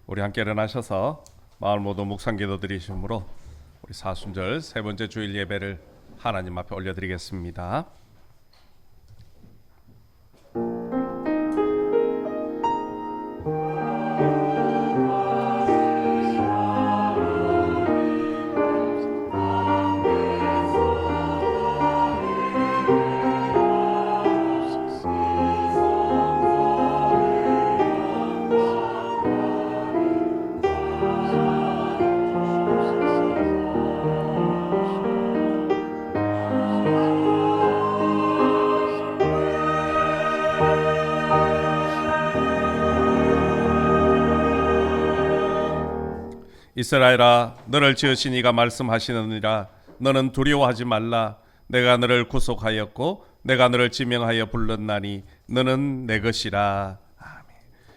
우리 함께 일어나셔서 마을 모두 묵상기도 드리심으로 우리 사순절 세 번째 주일 예배를 하나님 앞에 올려드리겠습니다. 이스라엘아, 너를 지으신 이가 말씀하시느니라. 너는 두려워하지 말라. 내가 너를 구속하였고 내가 너를 지명하여 불렀나니 너는 내 것이라. 아멘.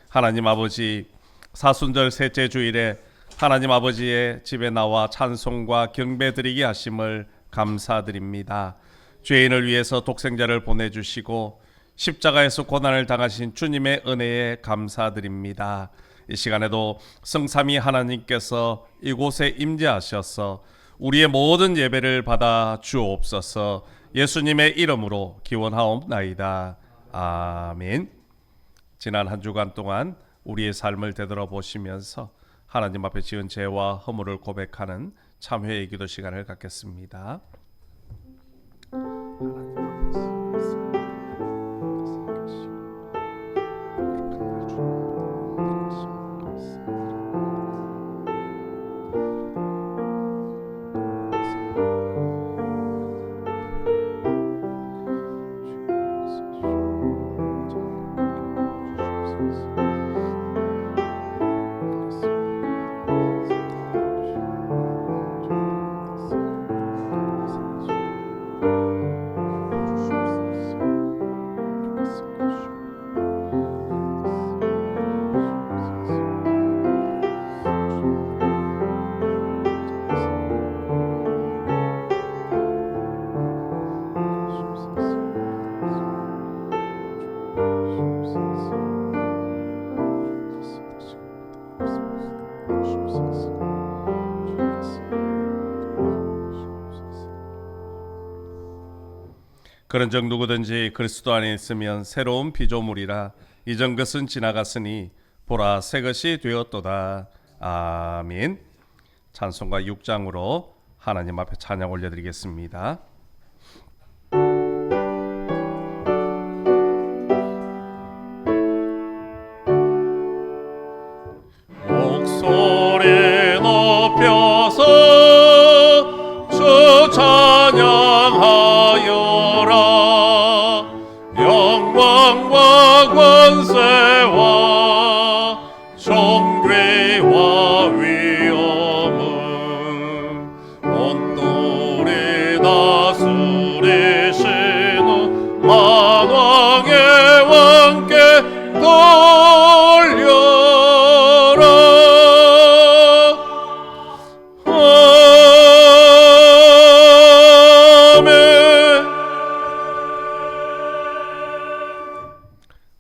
하나님 아버지, 사순절 셋째 주일에 하나님 아버지의 집에 나와 찬송과 경배드리게 하심을 감사드립니다. 죄인을 위해서 독생자를 보내주시고 십자가에서 고난을 당하신 주님의 은혜에 감사드립니다. 이 시간에도 성삼위 하나님께서 이곳에 임재하셔서 우리의 모든 예배를 받아 주옵소서. 예수님의 이름으로 기원하옵나이다. 아멘. 지난 한 주간 동안 우리의 삶을 되돌아보시면서 하나님 앞에 지은 죄와 허물을 고백하는 참회의 기도 시간을 갖겠습니다. 그런즉 누구든지 그리스도 안에 있으면 새로운 피조물이라. 이전 것은 지나갔으니 보라 새 것이 되었도다. 아멘. 찬송가 6장으로 하나님 앞에 찬양 올려드리겠습니다. 목소리 높여서 주 찬양하여라. 영광과 권세와 존귀와 위엄은 온돌이 다스리시는 만왕의 왕께 돌려라.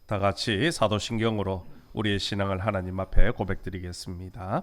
다 같이 사도신경으로 우리의 신앙을 하나님 앞에 고백드리겠습니다.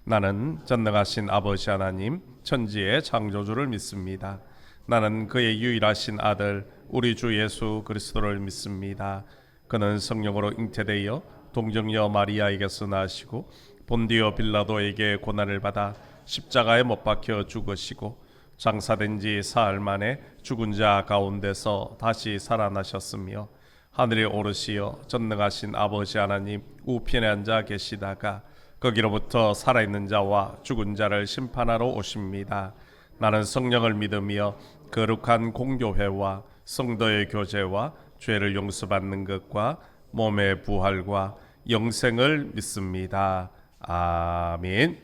나는 전능하신 아버지 하나님, 천지의 창조주를 믿습니다. 나는 그의 유일하신 아들 우리 주 예수 그리스도를 믿습니다. 그는 성령으로 잉태되어 동정녀 마리아에게서 나시고 본디오 빌라도에게 고난을 받아 십자가에 못 박혀 죽으시고 장사된 지 사흘 만에 죽은 자 가운데서 다시 살아나셨으며 하늘에 오르시어 전능하신 아버지 하나님 우편에 앉아 계시다가 거기로부터 살아있는 자와 죽은 자를 심판하러 오십니다. 나는 성령을 믿으며 거룩한 공교회와 성도의 교제와 죄를 용서받는 것과 몸의 부활과 영생을 믿습니다. 아멘.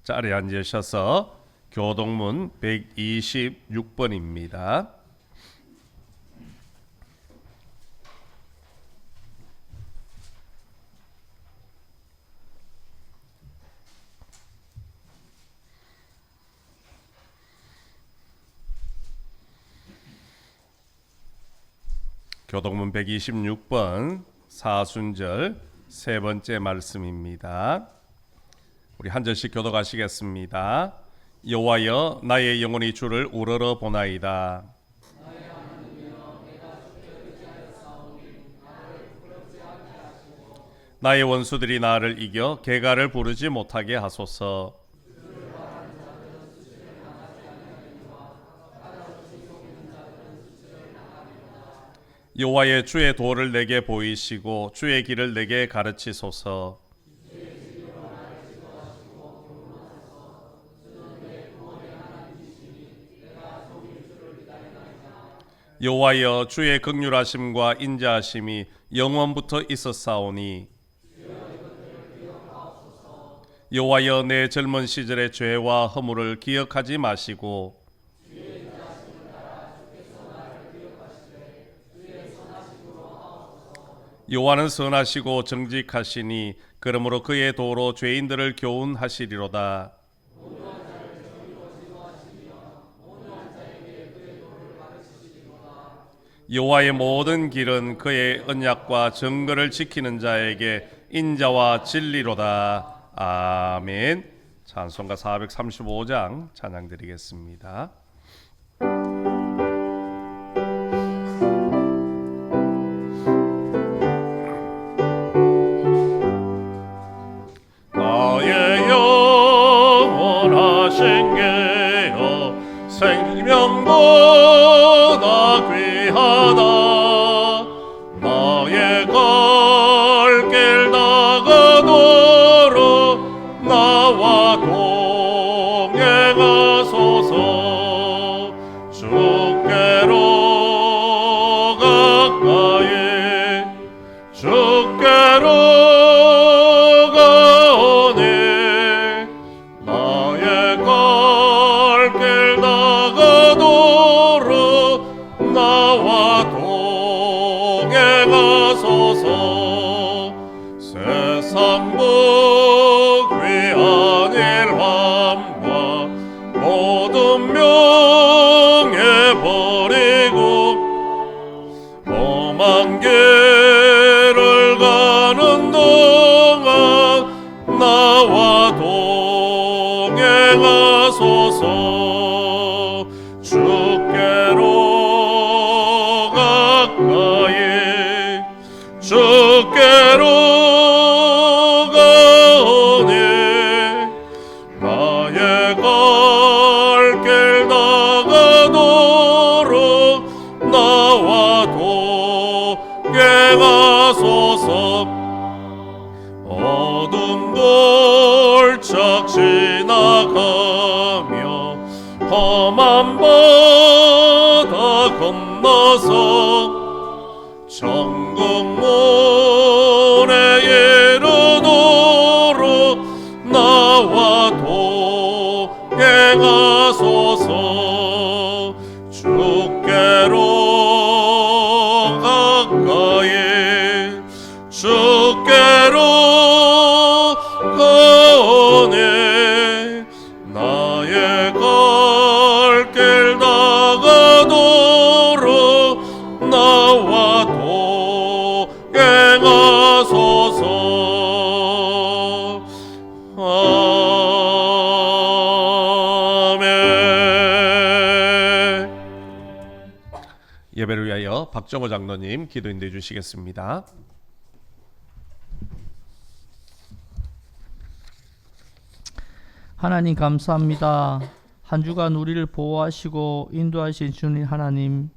자리에 앉으셔서 교동문 126번입니다. 교동문 126번 사순절 세 번째 말씀입니다. 우리 한 절씩 교독하시겠습니다. 여호와여, 나의 영혼이 주를 우러러 보나이다. 나의 원수들이 나를 이겨 개가를 부르지 못하게 하소서. 여호와의 주의 도를 내게 보이시고 주의 길을 내게 가르치소서. 여호와여, 주의 긍휼하심과 인자하심이 영원부터 있었사오니 여호와여, 내 젊은 시절의 죄와 허물을 기억하지 마시고 여호와는 선하시고 정직하시니 그러므로 그의 도로 죄인들을 교훈하시리로다. 여호와의 모든 길은 그의 언약과 정거를 지키는 자에게 인자와 진리로다. 아멘. 찬송가 435장 찬양 드리겠습니다. 나의 영원하신 게여 생명보다 귀하다. 나의 갈 길 다가도록 나와 동행하소서. 주께로 가까이 주께로 가오니 나의 갈 길 다가도록 나와 동행하소서. 세상 귀한 일함과 모든 명예 버리고 험한 길을 가는 동안 나와 동행하소서. 주께로 가까이 주께로 가오니 나의 갈 길 다가도록 나와 동행하소서. 어두운 골짝 지나가며 험한 바다 건너서 천국문에 이르도록 나와 동행하소서. 주께로 가까이 주께로 가오니 나의 갈 길 다가도록 나와 동행하소서. 아멘. 예배를 위하여 박정호 장로님 기도 인도해 주시겠습니다. 하나님 감사합니다. 한 주간 우리를 보호하시고 인도하신 주님 하나님,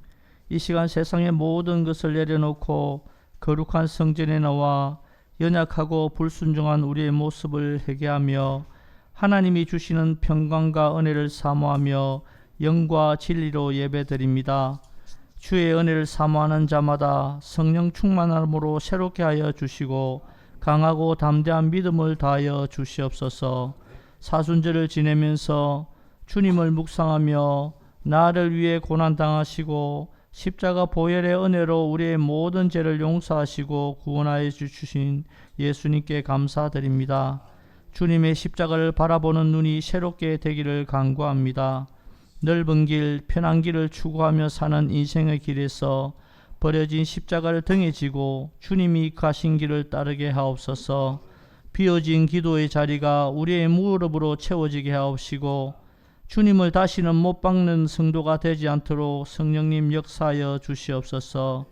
이 시간 세상의 모든 것을 내려놓고 거룩한 성전에 나와 연약하고 불순종한 우리의 모습을 회개하며 하나님이 주시는 평강과 은혜를 사모하며 영과 진리로 예배드립니다. 주의 은혜를 사모하는 자마다 성령 충만함으로 새롭게 하여 주시고 강하고 담대한 믿음을 다하여 주시옵소서. 사순절을 지내면서 주님을 묵상하며 나를 위해 고난당하시고 십자가 보혈의 은혜로 우리의 모든 죄를 용서하시고 구원하여 주신 예수님께 감사드립니다. 주님의 십자가를 바라보는 눈이 새롭게 되기를 간구합니다. 넓은 길, 편한 길을 추구하며 사는 인생의 길에서 버려진 십자가를 등에 지고 주님이 가신 길을 따르게 하옵소서. 비어진 기도의 자리가 우리의 무릎으로 채워지게 하옵시고 주님을 다시는 못 박는 성도가 되지 않도록 성령님 역사하여 주시옵소서.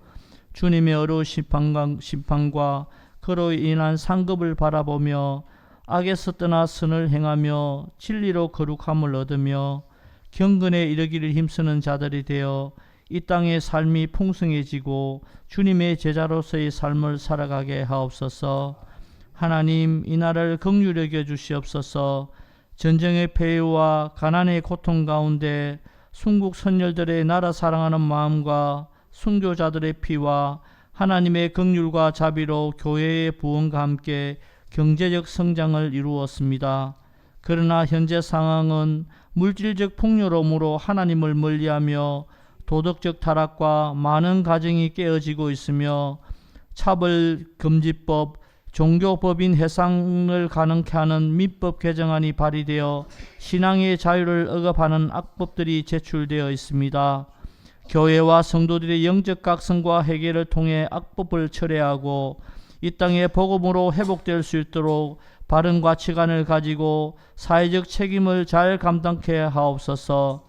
주님의 어려운 심판과 그로 인한 상급을 바라보며 악에서 떠나 선을 행하며 진리로 거룩함을 얻으며 경건에 이르기를 힘쓰는 자들이 되어 이 땅의 삶이 풍성해지고 주님의 제자로서의 삶을 살아가게 하옵소서. 하나님, 이 나라를 긍휼히 여겨 주시옵소서. 전쟁의 폐해와 가난의 고통 가운데 순국 선열들의 나라 사랑하는 마음과 순교자들의 피와 하나님의 긍휼과 자비로 교회의 부흥과 함께 경제적 성장을 이루었습니다. 그러나 현재 상황은 물질적 풍요로움으로 하나님을 멀리하며 도덕적 타락과 많은 가정이 깨어지고 있으며 차별금지법, 종교법인 해상을 가능케 하는 민법 개정안이 발의되어 신앙의 자유를 억압하는 악법들이 제출되어 있습니다. 교회와 성도들의 영적 각성과 회개를 통해 악법을 철회하고 이 땅의 복음으로 회복될 수 있도록 바른 가치관을 가지고 사회적 책임을 잘 감당케 하옵소서.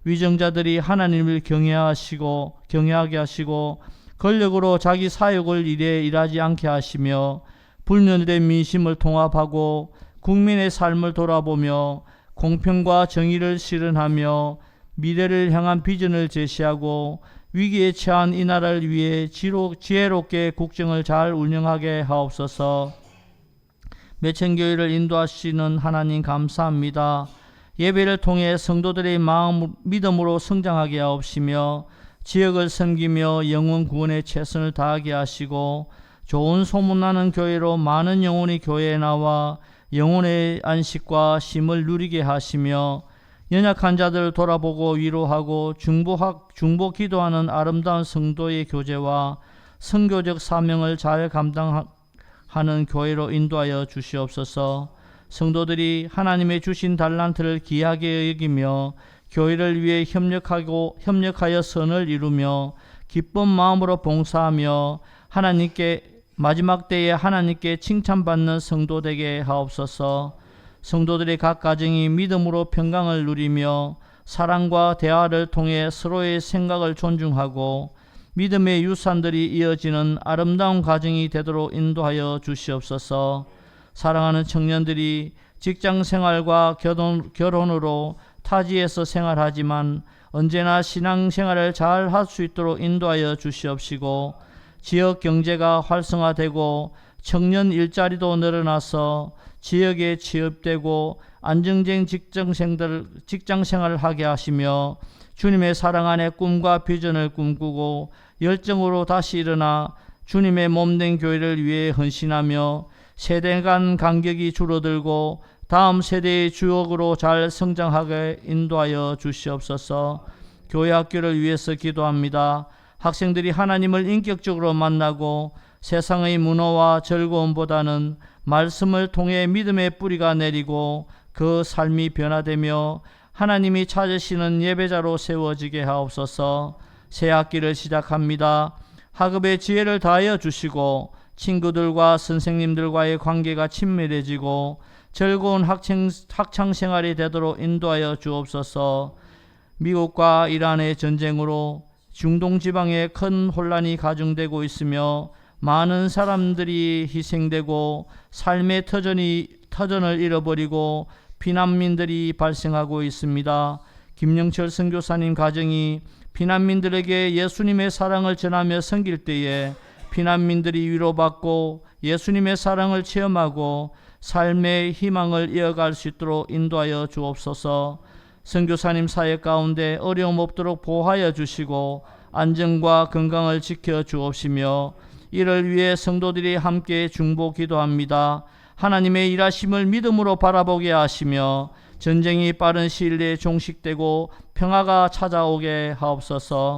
위정자들이 하나님을 경외하게 하시고 권력으로 자기 사역을 일하지 않게 하시며 불면된 민심을 통합하고 국민의 삶을 돌아보며 공평과 정의를 실현하며 미래를 향한 비전을 제시하고 위기에 처한 이 나라를 위해 지혜롭게 국정을 잘 운영하게 하옵소서. 매천교회를 인도하시는 하나님 감사합니다. 예배를 통해 성도들의 마음 믿음으로 성장하게 하옵시며 지역을 섬기며 영혼 구원에 최선을 다하게 하시고 좋은 소문나는 교회로 많은 영혼이 교회에 나와 영혼의 안식과 쉼을 누리게 하시며 연약한 자들을 돌아보고 위로하고 중보 기도하는 아름다운 성도의 교제와 선교적 사명을 잘 감당하는 교회로 인도하여 주시옵소서. 성도들이 하나님의 주신 달란트를 귀하게 여기며 교회를 위해 협력하여 선을 이루며 기쁜 마음으로 봉사하며 마지막 때에 하나님께 칭찬받는 성도 되게 하옵소서. 성도들의 각 가정이 믿음으로 평강을 누리며 사랑과 대화를 통해 서로의 생각을 존중하고 믿음의 유산들이 이어지는 아름다운 가정이 되도록 인도하여 주시옵소서. 사랑하는 청년들이 직장 생활과 결혼으로 타지에서 생활하지만 언제나 신앙 생활을 잘 할 수 있도록 인도하여 주시옵시고 지역 경제가 활성화되고 청년 일자리도 늘어나서 지역에 취업되고 안정된 직장 생활을 하게 하시며 주님의 사랑 안에 꿈과 비전을 꿈꾸고 열정으로 다시 일어나 주님의 몸된 교회를 위해 헌신하며 세대 간 간격이 줄어들고 다음 세대의 주역으로 잘 성장하게 인도하여 주시옵소서. 교회 학교를 위해서 기도합니다. 학생들이 하나님을 인격적으로 만나고 세상의 문화와 즐거움보다는 말씀을 통해 믿음의 뿌리가 내리고 그 삶이 변화되며 하나님이 찾으시는 예배자로 세워지게 하옵소서. 새 학기를 시작합니다. 학업의 지혜를 다하여 주시고 친구들과 선생님들과의 관계가 친밀해지고 즐거운 학창 생활이 되도록 인도하여 주옵소서. 미국과 이란의 전쟁으로 중동 지방에 큰 혼란이 가중되고 있으며 많은 사람들이 희생되고 삶의 터전을 잃어버리고 피난민들이 발생하고 있습니다. 김영철 선교사님 가정이 피난민들에게 예수님의 사랑을 전하며 섬길 때에 피난민들이 위로받고 예수님의 사랑을 체험하고 삶의 희망을 이어갈 수 있도록 인도하여 주옵소서. 선교사님 사역 가운데 어려움 없도록 보호하여 주시고 안전과 건강을 지켜 주옵시며 이를 위해 성도들이 함께 중보 기도합니다. 하나님의 일하심을 믿음으로 바라보게 하시며 전쟁이 빠른 시일 내에 종식되고 평화가 찾아오게 하옵소서.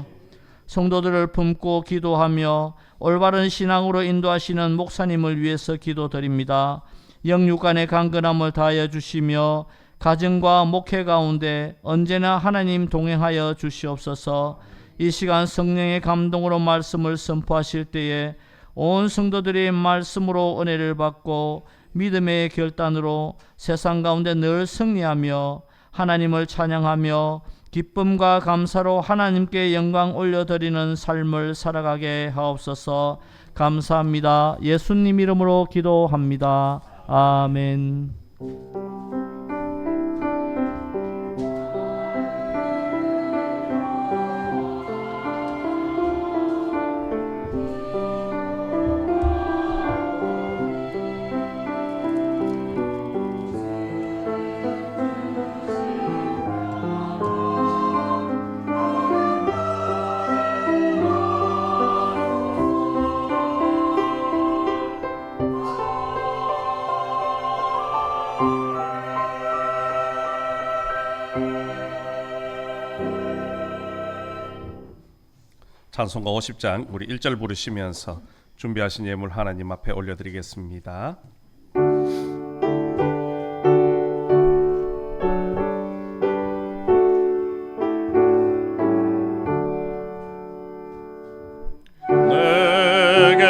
성도들을 품고 기도하며 올바른 신앙으로 인도하시는 목사님을 위해서 기도드립니다. 영육간의 강건함을 다하여 주시며 가정과 목회 가운데 언제나 하나님 동행하여 주시옵소서. 이 시간 성령의 감동으로 말씀을 선포하실 때에 온 성도들이 말씀으로 은혜를 받고 믿음의 결단으로 세상 가운데 늘 승리하며 하나님을 찬양하며 기쁨과 감사로 하나님께 영광 올려드리는 삶을 살아가게 하옵소서. 감사합니다. 예수님 이름으로 기도합니다. 아멘. 찬송가 50장 우리 1절 부르시면서 준비하신 예물 하나님 앞에 올려드리겠습니다. 내게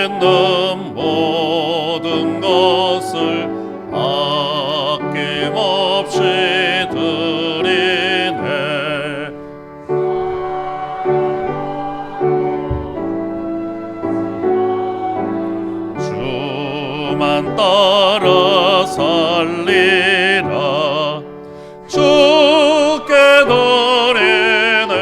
있는 모든 것을 아낌없이 드리네. 주만 따라 살리라. 주께 드리네.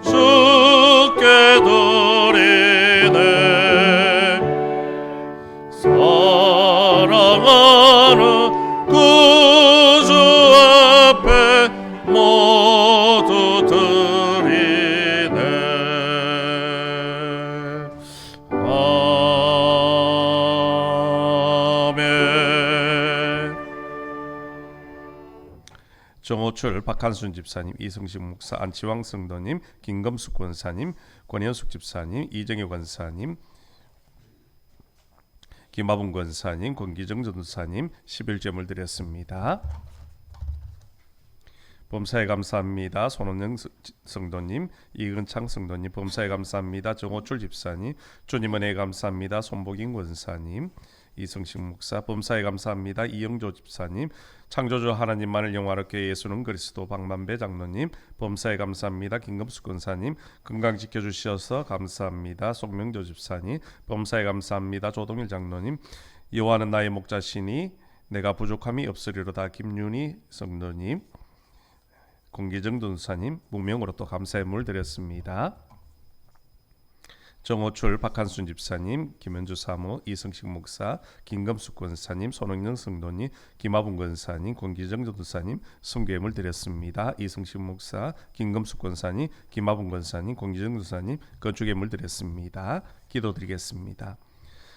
주께 드리네. 사랑하는 구주 앞에 모두 드리네. 아멘. 정호출 박한순 집사님, 이성식 목사, 안치왕 성도님, 김금숙 권사님, 권현숙 집사님, 이정희 권사님, 김아분 권사님, 권기정 전도사님 11제물 드렸습니다. 범사에 감사합니다. 손원영 성도님, 이근창 성도님 범사에 감사합니다. 정호출 집사님, 주님 은혜에 감사합니다. 손복인 권사님, 이성식 목사 범사에 감사합니다. 이영조 집사님, 창조주 하나님만을 영화롭게 예수는 그리스도 박만배 장로님 범사에 감사합니다. 김금숙 권사님 건강 지켜주셔서 감사합니다. 송명조 집사님 범사에 감사합니다. 조동일 장로님 여호와는 나의 목자시니 내가 부족함이 없으리로다. 김윤희 성도님, 공기정 전사님 무명으로 또 감사의 물 드렸습니다. 정호출 박한순 집사님, 김현주 사모, 이성식 목사, 김금숙 권사님, 손흥영 성도님, 김아분 권사님, 권기정 전도사님 성교예물 드렸습니다. 이성식 목사, 김금숙 권사님, 김아분 권사님, 권기정 전도사님 건축예물 드렸습니다. 기도드리겠습니다.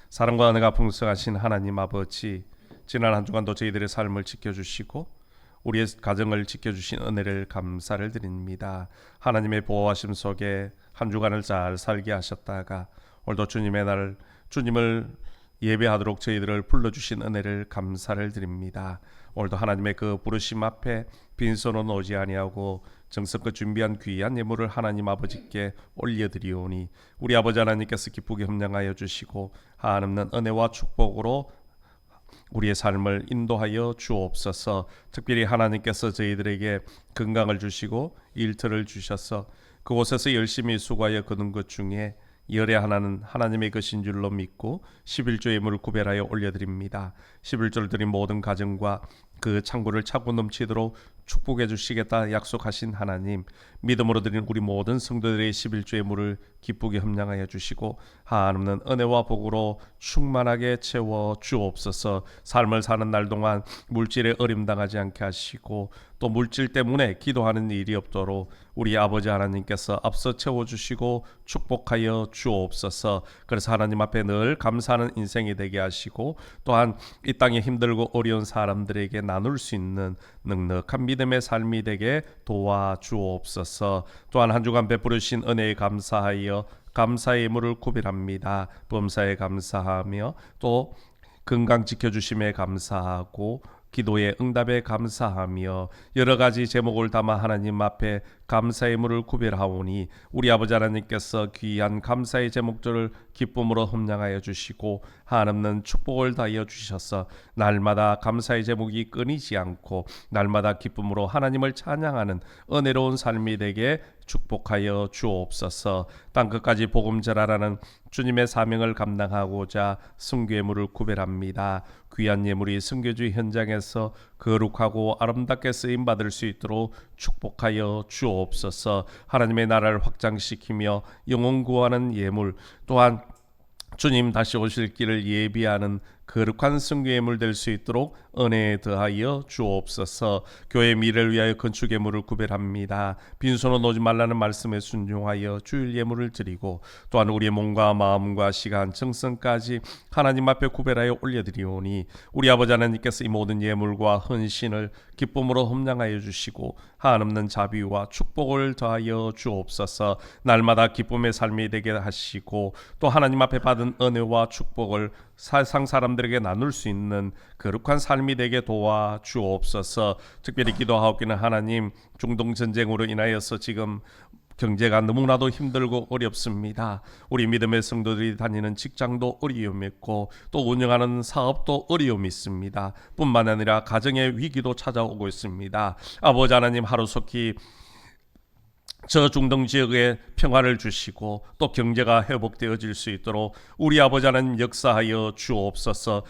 사랑과 은혜가 풍성하신 하나님 아버지, 지난 한 주간도 저희들의 삶을 지켜주시고 우리의 가정을 지켜주신 은혜를 감사를 드립니다. 하나님의 보호하심 속에 한 주간을 잘 살게 하셨다가 오늘도 주님의 날, 주님을 예배하도록 저희들을 불러주신 은혜를 감사를 드립니다. 오늘도 하나님의 그 부르심 앞에 빈손은 오지 아니하고 정성껏 준비한 귀한 예물을 하나님 아버지께 올려드리오니 우리 아버지 하나님께서 기쁘게 협량하여 주시고 한없는 은혜와 축복으로 우리의 삶을 인도하여 주옵소서. 특별히 하나님께서 저희들에게 건강을 주시고 일터를 주셔서 그곳에서 열심히 수고하여 거둔 것 중에 열의 하나는 하나님의 것인 줄로 믿고 11조 예물을 구별하여 올려드립니다. 11조를 드린 모든 가정과 그 창고를 차고 넘치도록 축복해 주시겠다 약속하신 하나님, 믿음으로 드린 우리 모든 성도들의 11조 예물을 기쁘게 협량하여 주시고 한없는 은혜와 복으로 충만하게 채워 주옵소서. 삶을 사는 날 동안 물질에 어림당하지 않게 하시고 또 물질 때문에 기도하는 일이 없도록 우리 아버지 하나님께서 앞서 채워주시고 축복하여 주옵소서. 그래서 하나님 앞에 늘 감사하는 인생이 되게 하시고 또한 이 땅에 힘들고 어려운 사람들에게 나눌 수 있는 넉넉한 믿음의 삶이 되게 도와주옵소서. 또한 한 주간 베푸르신 은혜에 감사하여 감사의 예물을 구별합니다. 범사에 감사하며 또 건강 지켜주심에 감사하고 기도의 응답에 감사하며 여러 가지 제목을 담아 하나님 앞에 감사의 물을 구별하오니 우리 아버지 하나님께서 귀한 감사의 제목들을 기쁨으로 흠량하여 주시고 한없는 축복을 다하여 주셔서 날마다 감사의 제목이 끊이지 않고 날마다 기쁨으로 하나님을 찬양하는 은혜로운 삶이 되게 축복하여 주옵소서. 땅끝까지 복음 전하라는 주님의 사명을 감당하고자 순교의 물을 구별합니다. 귀한 예물이 순교주 현장에서 거룩하고 아름답게 쓰임 받을 수 있도록 축복하여 주옵소서. 하나님의 나라를 확장시키며 영혼 구하는 예물, 또한 주님 다시 오실 길을 예비하는 거룩한 순교예물 될 수 있도록 은혜에 더하여 주옵소서. 교회 미래를 위하여 건축 예물을 구별합니다. 빈손으로 놓지 말라는 말씀에 순종하여 주일 예물을 드리고 또한 우리의 몸과 마음과 시간, 정성까지 하나님 앞에 구별하여 올려드리오니 우리 아버지 하나님께서 이 모든 예물과 헌신을 기쁨으로 흠량하여 주시고 한없는 자비와 축복을 더하여 주옵소서. 날마다 기쁨의 삶이 되게 하시고 또 하나님 앞에 받은 은혜와 축복을 세상 사람들에게 나눌 수 있는 거룩한 삶이 되게 도와 주옵소서. 특별히 기도하옵기는 하나님, 중동 전쟁으로 인하여서 지금 경제가 너무나도 힘들고 어렵습니다. 우리 믿음의 성도들이 다니는 직장도 어려움이 있고 또 운영하는 사업도 어려움이 있습니다. 뿐만 아니라 가정의 위기도 찾아오고 있습니다. 아버지 하나님, 하루속히 저 중동 지역에 평화를 주시고 또 경제가 회복되어질 수 있도록 우리 아버지 하나님 역사하여 주옵소서.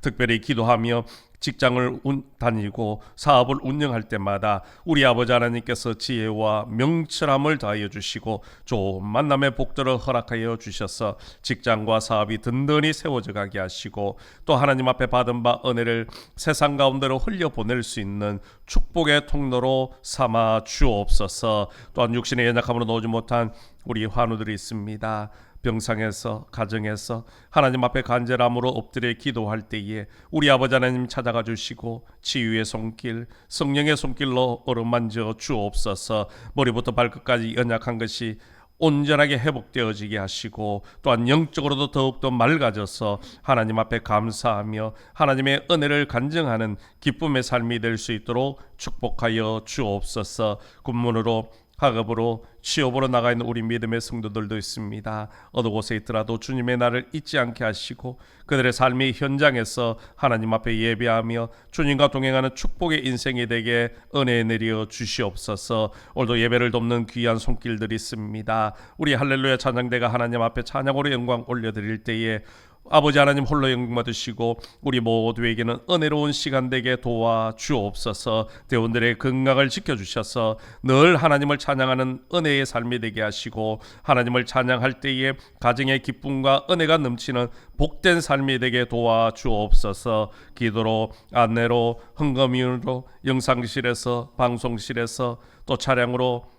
특별히 기도하며 직장을 다니고 사업을 운영할 때마다 우리 아버지 하나님께서 지혜와 명철함을 더하여 주시고 좋은 만남의 복들을 허락하여 주셔서 직장과 사업이 든든히 세워져 가게 하시고 또 하나님 앞에 받은 바 은혜를 세상 가운데로 흘려보낼 수 있는 축복의 통로로 삼아 주옵소서. 또한 육신의 연약함으로 놓지 못한 우리 환우들이 있습니다. 병상에서, 가정에서 하나님 앞에 간절함으로 엎드려 기도할 때에 우리 아버지 하나님 찾아가 주시고 치유의 손길, 성령의 손길로 어루만져 주옵소서. 머리부터 발끝까지 연약한 것이 온전하게 회복되어지게 하시고 또한 영적으로도 더욱더 맑아져서 하나님 앞에 감사하며 하나님의 은혜를 간증하는 기쁨의 삶이 될 수 있도록 축복하여 주옵소서. 군문으로, 학업으로, 취업으로 나가 있는 우리 믿음의 성도들도 있습니다. 어느 곳에 있더라도 주님의 날을 잊지 않게 하시고 그들의 삶의 현장에서 하나님 앞에 예배하며 주님과 동행하는 축복의 인생이 되게 은혜 내려 주시옵소서. 오늘도 예배를 돕는 귀한 손길들이 있습니다. 우리 할렐루야 찬양대가 하나님 앞에 찬양으로 영광 올려드릴 때에 아버지 하나님 홀로 영광 받으시고 우리 모두에게는 은혜로운 시간 되게 도와 주옵소서. 대원들의 건강을 지켜주셔서 늘 하나님을 찬양하는 은혜의 삶이 되게 하시고 하나님을 찬양할 때에 가정의 기쁨과 은혜가 넘치는 복된 삶이 되게 도와 주옵소서. 기도로, 안내로, 헌금으로, 영상실에서, 방송실에서, 또 차량으로,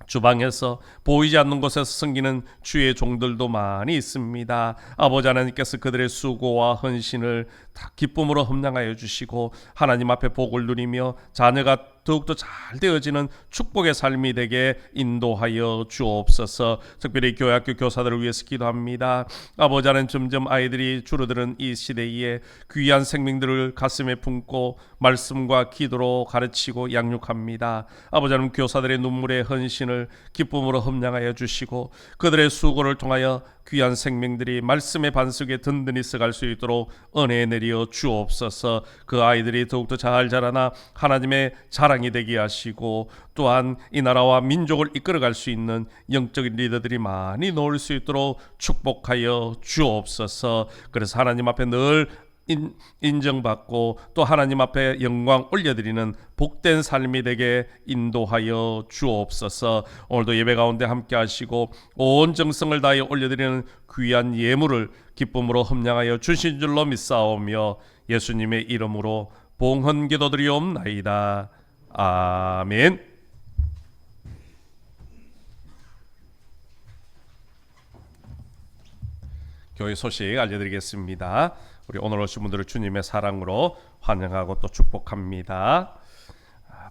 주방에서, 보이지 않는 곳에서 섬기는 주의 종들도 많이 있습니다. 아버지 하나님께서 그들의 수고와 헌신을 다 기쁨으로 흠량하여 주시고 하나님 앞에 복을 누리며 자녀가 더욱더 잘 되어지는 축복의 삶이 되게 인도하여 주옵소서. 특별히 교회학교 교사들을 위해서 기도합니다. 아버지 하나님, 점점 아이들이 줄어드는 이 시대에 귀한 생명들을 가슴에 품고 말씀과 기도로 가르치고 양육합니다. 아버지 하나님, 교사들의 눈물의 헌신을 기쁨으로 흠량하여 주시고 그들의 수고를 통하여 귀한 생명들이 말씀의 반석에 든든히 써갈 수 있도록 은혜 내려 주옵소서. 그 아이들이 더욱더 잘 자라나 하나님의 자랑이 되게 하시고 또한 이 나라와 민족을 이끌어갈 수 있는 영적인 리더들이 많이 나올 수 있도록 축복하여 주옵소서. 그래서 하나님 앞에 늘 인정받고 또 하나님 앞에 영광 올려드리는 복된 삶이 되게 인도하여 주옵소서. 오늘도 예배 가운데 함께 하시고 온 정성을 다하여 올려드리는 귀한 예물을 기쁨으로 흠량하여 주신 줄로 믿사오며 예수님의 이름으로 봉헌 기도드리옵나이다. 아멘. 교회 소식 알려드리겠습니다. 우리 오늘 오신 분들을 주님의 사랑으로 환영하고 또 축복합니다.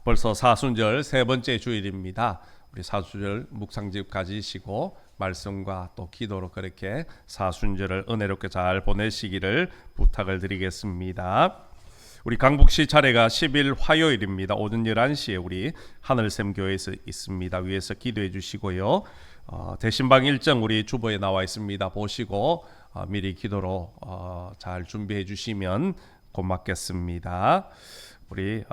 벌써 사순절 세 번째 주일입니다. 우리 사순절 묵상집 가지시고 말씀과 또 기도로 그렇게 사순절을 은혜롭게 잘 보내시기를 부탁을 드리겠습니다. 우리 강북시 차례가 10일 화요일입니다. 오전 11시에 우리 하늘샘 교회에서 있습니다. 위에서 기도해 주시고요. 대신방 일정 우리 주보에 나와 있습니다. 보시고 미리 기도로 잘 준비해 주시면 고맙겠습니다. 우리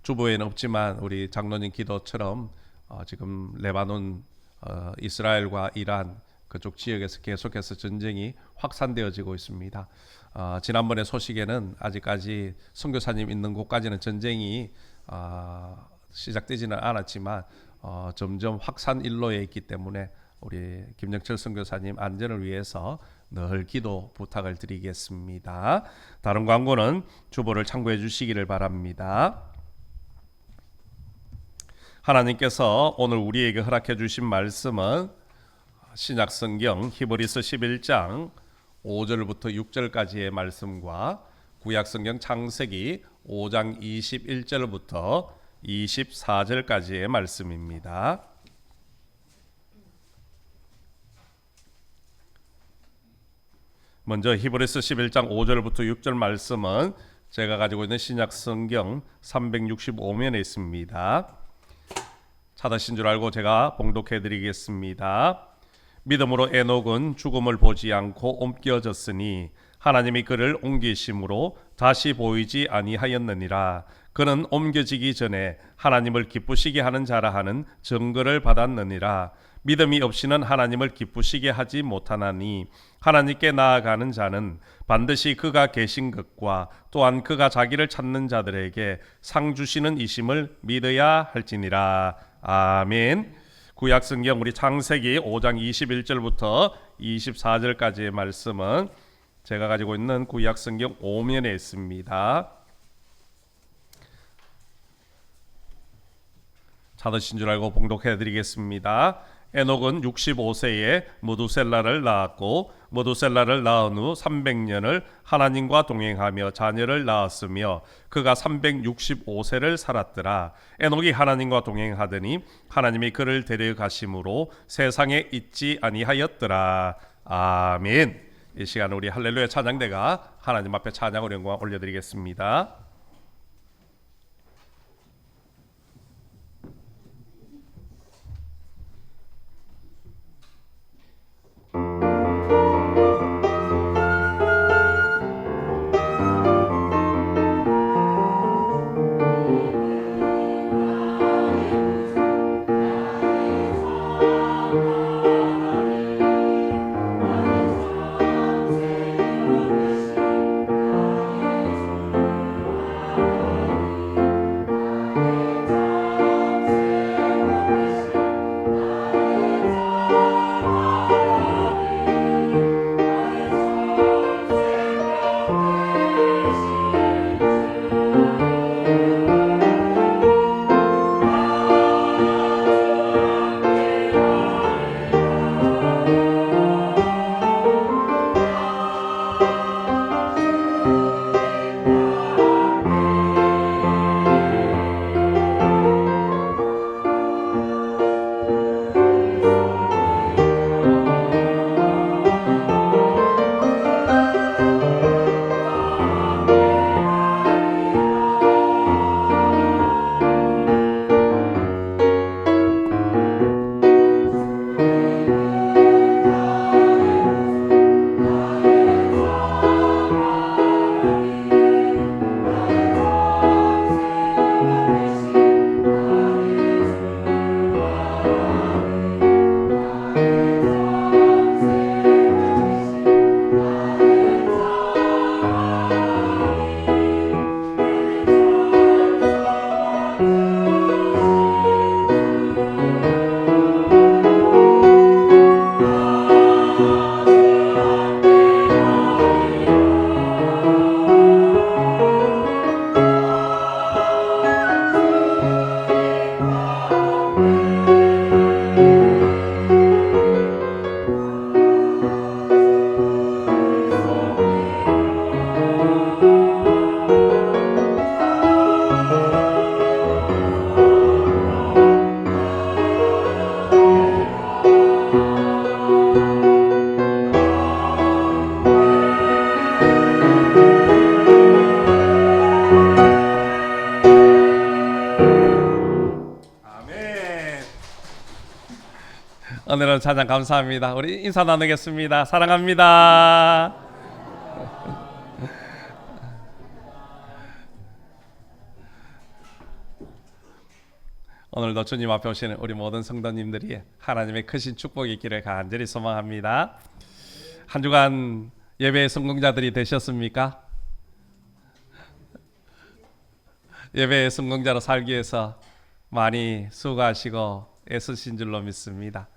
주보에는 없지만 우리 장로님 기도처럼 지금 레바논, 이스라엘과 이란 그쪽 지역에서 계속해서 전쟁이 확산되어지고 있습니다. 지난번에 소식에는 아직까지 선교사님 있는 곳까지는 전쟁이 시작되지는 않았지만 점점 확산 일로에 있기 때문에 우리 김정철 선교사님 안전을 위해서 늘 기도 부탁을 드리겠습니다. 다른 광고는 주보를 참고해 주시기를 바랍니다. 하나님께서 오늘 우리에게 허락해 주신 말씀은 신약성경 히브리서 11장 5절부터 6절까지의 말씀과 구약성경 창세기 5장 21절부터 24절까지의 말씀입니다. 먼저 히브리서 11장 5절부터 6절 말씀은 제가 가지고 있는 신약성경 365면에 있습니다. 찾으신 줄 알고 제가 봉독해 드리겠습니다. 믿음으로 에녹은 죽음을 보지 않고 옮겨졌으니 하나님이 그를 옮기심으로 다시 보이지 아니하였느니라. 그는 옮겨지기 전에 하나님을 기쁘시게 하는 자라 하는 증거를 받았느니라. 믿음이 없이는 하나님을 기쁘시게 하지 못하나니 하나님께 나아가는 자는 반드시 그가 계신 것과 또한 그가 자기를 찾는 자들에게 상 주시는 이심을 믿어야 할지니라. 아멘. 구약성경 우리 창세기 5장 21절부터 24절까지의 말씀은 제가 가지고 있는 구약성경 5면에 있습니다. 찾으신 줄 알고 봉독해 드리겠습니다. 에녹은 65세에 무두셀라를 낳았고 무두셀라를 낳은 후 300년을 하나님과 동행하며 자녀를 낳았으며 그가 365세를 살았더라. 에녹이 하나님과 동행하더니 하나님이 그를 데려가심으로 세상에 있지 아니하였더라. 아멘. 이 시간 우리 할렐루야 찬양대가 하나님 앞에 찬양으로 영광 올려드리겠습니다. 오늘은 찬양 감사합니다. 우리 인사 나누겠습니다. 사랑합니다. 오늘도 주님 앞에 오시는 우리 모든 성도님들이 하나님의 크신 축복이 있기를 간절히 소망합니다. 한 주간 예배의 성공자들이 되셨습니까? 예배의 성공자로 살기 위해서 많이 수고하시고 애쓰신 줄로 믿습니다.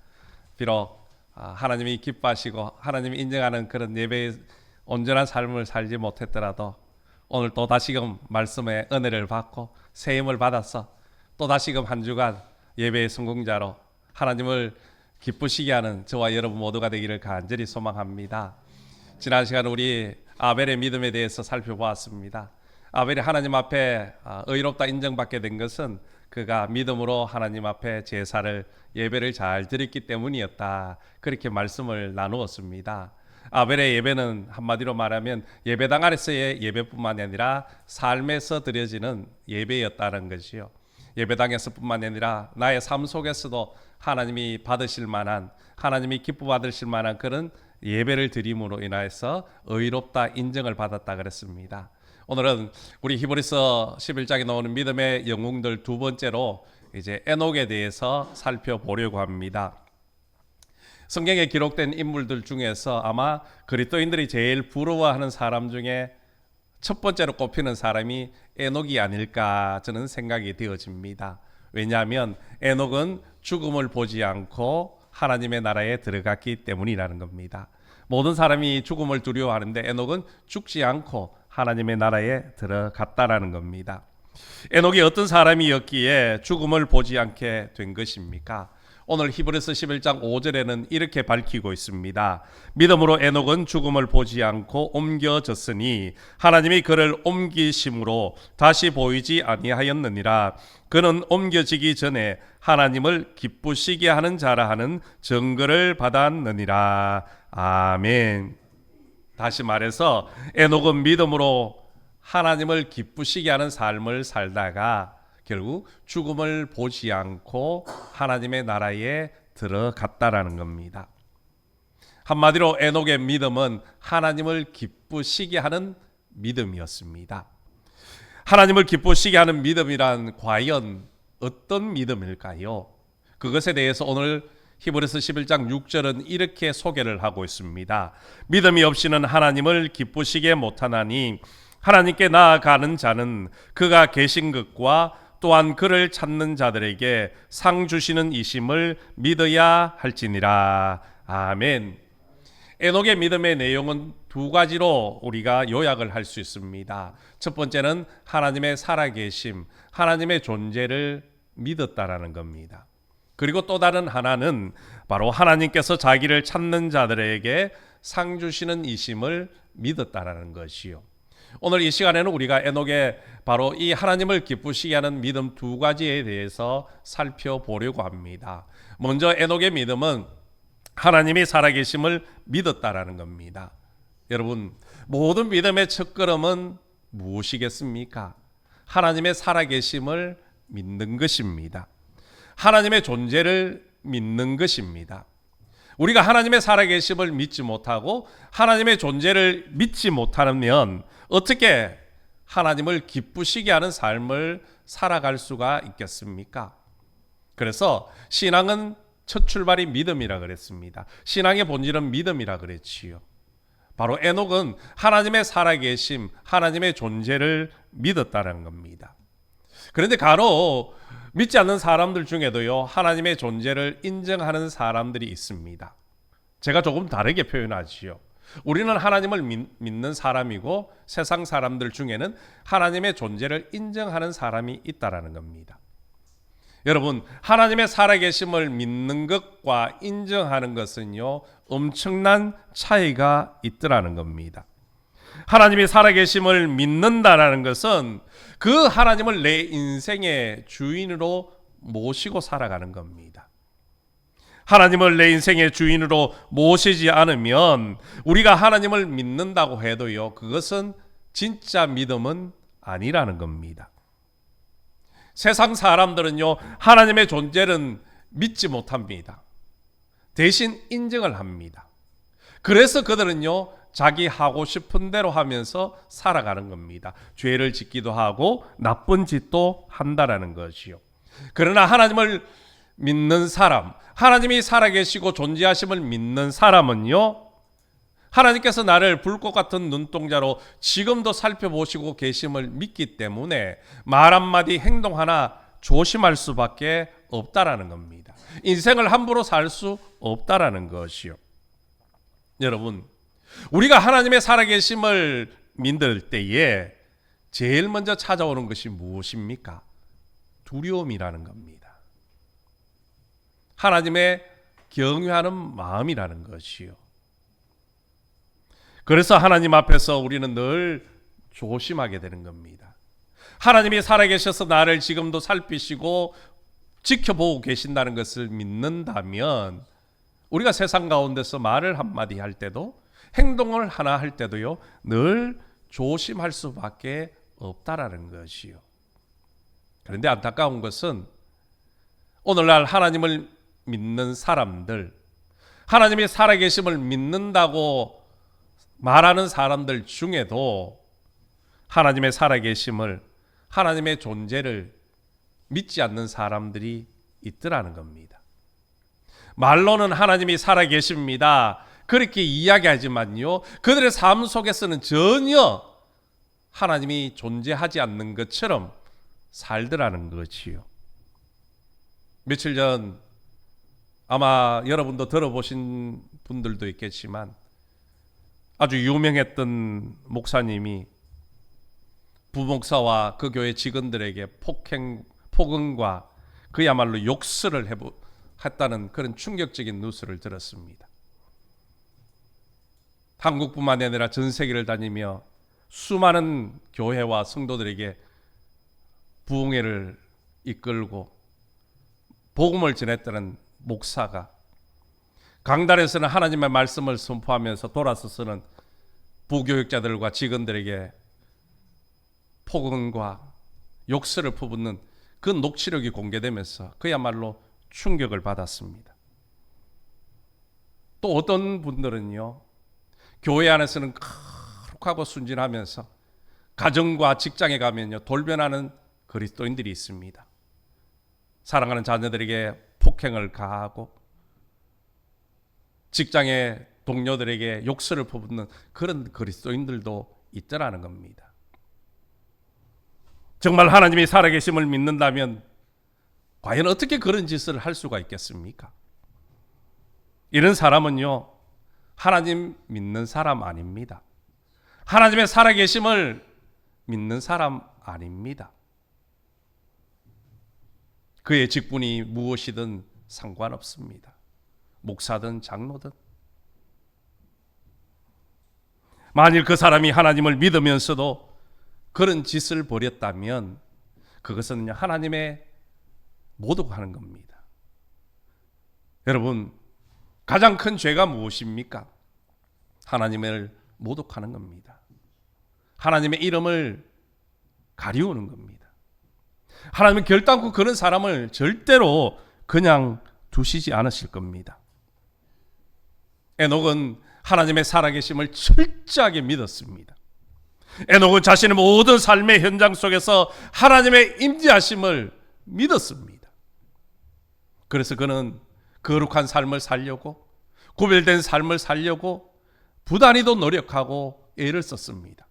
비록 하나님이 기뻐하시고 하나님이 인정하는 그런 예배의 온전한 삶을 살지 못했더라도 오늘 또 다시금 말씀의 은혜를 받고 새 힘을 받아서 또 다시금 한 주간 예배의 성공자로 하나님을 기쁘시게 하는 저와 여러분 모두가 되기를 간절히 소망합니다. 지난 시간 우리 아벨의 믿음에 대해서 살펴보았습니다. 아벨이 하나님 앞에 의롭다 인정받게 된 것은 그가 믿음으로 하나님 앞에 제사를 예배를 잘 드렸기 때문이었다. 그렇게 말씀을 나누었습니다. 아벨의 예배는 한마디로 말하면 예배당 안에서의 예배뿐만 아니라 삶에서 드려지는 예배였다는 것이요. 예배당에서뿐만 아니라 나의 삶 속에서도 하나님이 받으실 만한, 하나님이 기뻐 받으실 만한 그런 예배를 드림으로 인하여서 의롭다 인정을 받았다 그랬습니다. 오늘은 우리 히브리서 11장에 나오는 믿음의 영웅들 두 번째로 이제 에녹에 대해서 살펴보려고 합니다. 성경에 기록된 인물들 중에서 아마 그리스도인들이 제일 부러워하는 사람 중에 첫 번째로 꼽히는 사람이 에녹이 아닐까 저는 생각이 되어집니다. 왜냐하면 에녹은 죽음을 보지 않고 하나님의 나라에 들어갔기 때문이라는 겁니다. 모든 사람이 죽음을 두려워하는데 에녹은 죽지 않고 하나님의 나라에 들어갔다라는 겁니다. 에녹이 어떤 사람이었기에 죽음을 보지 않게 된 것입니까? 오늘 히브리서 11장 5절에는 이렇게 밝히고 있습니다. 믿음으로 에녹은 죽음을 보지 않고 옮겨졌으니 하나님이 그를 옮기심으로 다시 보이지 아니하였느니라. 그는 옮겨지기 전에 하나님을 기쁘시게 하는 자라 하는 증거를 받았느니라. 아멘. 다시 말해서 에녹은 믿음으로 하나님을 기쁘시게 하는 삶을 살다가 결국 죽음을 보지 않고 하나님의 나라에 들어갔다라는 겁니다. 한마디로 에녹의 믿음은 하나님을 기쁘시게 하는 믿음이었습니다. 하나님을 기쁘시게 하는 믿음이란 과연 어떤 믿음일까요? 그것에 대해서 오늘 히브리서 11장 6절은 이렇게 소개를 하고 있습니다. 믿음이 없이는 하나님을 기쁘시게 못하나니 하나님께 나아가는 자는 그가 계신 것과 또한 그를 찾는 자들에게 상 주시는 이심을 믿어야 할지니라. 아멘. 에녹의 믿음의 내용은 두 가지로 우리가 요약을 할 수 있습니다. 첫 번째는 하나님의 살아계심, 하나님의 존재를 믿었다라는 겁니다. 그리고 또 다른 하나는 바로 하나님께서 자기를 찾는 자들에게 상 주시는 이심을 믿었다라는 것이요. 오늘 이 시간에는 우리가 에녹의 바로 이 하나님을 기쁘시게 하는 믿음 두 가지에 대해서 살펴보려고 합니다. 먼저 에녹의 믿음은 하나님이 살아계심을 믿었다라는 겁니다. 여러분, 모든 믿음의 첫걸음은 무엇이겠습니까? 하나님의 살아계심을 믿는 것입니다. 하나님의 존재를 믿는 것입니다. 우리가 하나님의 살아계심을 믿지 못하고 하나님의 존재를 믿지 못하면 어떻게 하나님을 기쁘시게 하는 삶을 살아갈 수가 있겠습니까? 그래서 신앙은 첫 출발이 믿음이라 그랬습니다. 신앙의 본질은 믿음이라 그랬지요. 바로 에녹은 하나님의 살아계심, 하나님의 존재를 믿었다는 겁니다. 그런데 간혹 믿지 않는 사람들 중에도요, 하나님의 존재를 인정하는 사람들이 있습니다. 제가 조금 다르게 표현하지요. 우리는 하나님을 믿는 사람이고 세상 사람들 중에는 하나님의 존재를 인정하는 사람이 있다라는 겁니다. 여러분, 하나님의 살아계심을 믿는 것과 인정하는 것은요, 엄청난 차이가 있더라는 겁니다. 하나님이 살아계심을 믿는다라는 것은 그 하나님을 내 인생의 주인으로 모시고 살아가는 겁니다. 하나님을 내 인생의 주인으로 모시지 않으면 우리가 하나님을 믿는다고 해도요, 그것은 진짜 믿음은 아니라는 겁니다. 세상 사람들은요, 하나님의 존재는 믿지 못합니다. 대신 인정을 합니다. 그래서 그들은요, 자기 하고 싶은 대로 하면서 살아가는 겁니다. 죄를 짓기도 하고 나쁜 짓도 한다라는 것이요. 그러나 하나님을 믿는 사람, 하나님이 살아계시고 존재하심을 믿는 사람은요, 하나님께서 나를 불꽃 같은 눈동자로 지금도 살펴보시고 계심을 믿기 때문에 말 한마디 행동 하나 조심할 수밖에 없다라는 겁니다. 인생을 함부로 살 수 없다라는 것이요. 여러분, 우리가 하나님의 살아계심을 믿을 때에 제일 먼저 찾아오는 것이 무엇입니까? 두려움이라는 겁니다. 하나님의 경외하는 마음이라는 것이요. 그래서 하나님 앞에서 우리는 늘 조심하게 되는 겁니다. 하나님이 살아계셔서 나를 지금도 살피시고 지켜보고 계신다는 것을 믿는다면 우리가 세상 가운데서 말을 한마디 할 때도 행동을 하나 할 때도요, 늘 조심할 수밖에 없다라는 것이요. 그런데 안타까운 것은 오늘날 하나님을 믿는 사람들, 하나님이 살아계심을 믿는다고 말하는 사람들 중에도 하나님의 살아계심을, 하나님의 존재를 믿지 않는 사람들이 있더라는 겁니다. 말로는 하나님이 살아계십니다, 그렇게 이야기하지만요, 그들의 삶 속에서는 전혀 하나님이 존재하지 않는 것처럼 살더라는 것이요. 며칠 전 아마 여러분도 들어보신 분들도 있겠지만 아주 유명했던 목사님이 부목사와 그 교회 직원들에게 폭언과 그야말로 욕설을 했다는 그런 충격적인 뉴스를 들었습니다. 한국뿐만 아니라 전 세계를 다니며 수많은 교회와 성도들에게 부흥회를 이끌고 복음을 전했다는 목사가 강단에서는 하나님의 말씀을 선포하면서 돌아서서는 부교육자들과 직원들에게 폭언과 욕설을 퍼붓는 그 녹취록이 공개되면서 그야말로 충격을 받았습니다. 또 어떤 분들은요, 교회 안에서는 거룩하고 순진하면서 가정과 직장에 가면요, 돌변하는 그리스도인들이 있습니다. 사랑하는 자녀들에게 폭행을 가하고 직장의 동료들에게 욕설을 퍼붓는 그런 그리스도인들도 있더라는 겁니다. 정말 하나님이 살아계심을 믿는다면 과연 어떻게 그런 짓을 할 수가 있겠습니까? 이런 사람은요, 하나님 믿는 사람 아닙니다. 하나님의 살아계심을 믿는 사람 아닙니다. 그의 직분이 무엇이든 상관없습니다. 목사든 장로든. 만일 그 사람이 하나님을 믿으면서도 그런 짓을 벌였다면 그것은 하나님의 모독하는 겁니다. 여러분, 가장 큰 죄가 무엇입니까? 하나님을 모독하는 겁니다. 하나님의 이름을 가리우는 겁니다. 하나님은 결단코 그런 사람을 절대로 그냥 두시지 않으실 겁니다. 에녹은 하나님의 살아계심을 철저하게 믿었습니다. 에녹은 자신의 모든 삶의 현장 속에서 하나님의 임재하심을 믿었습니다. 그래서 그는 거룩한 삶을 살려고, 구별된 삶을 살려고 부단히도 노력하고 애를 썼습니다.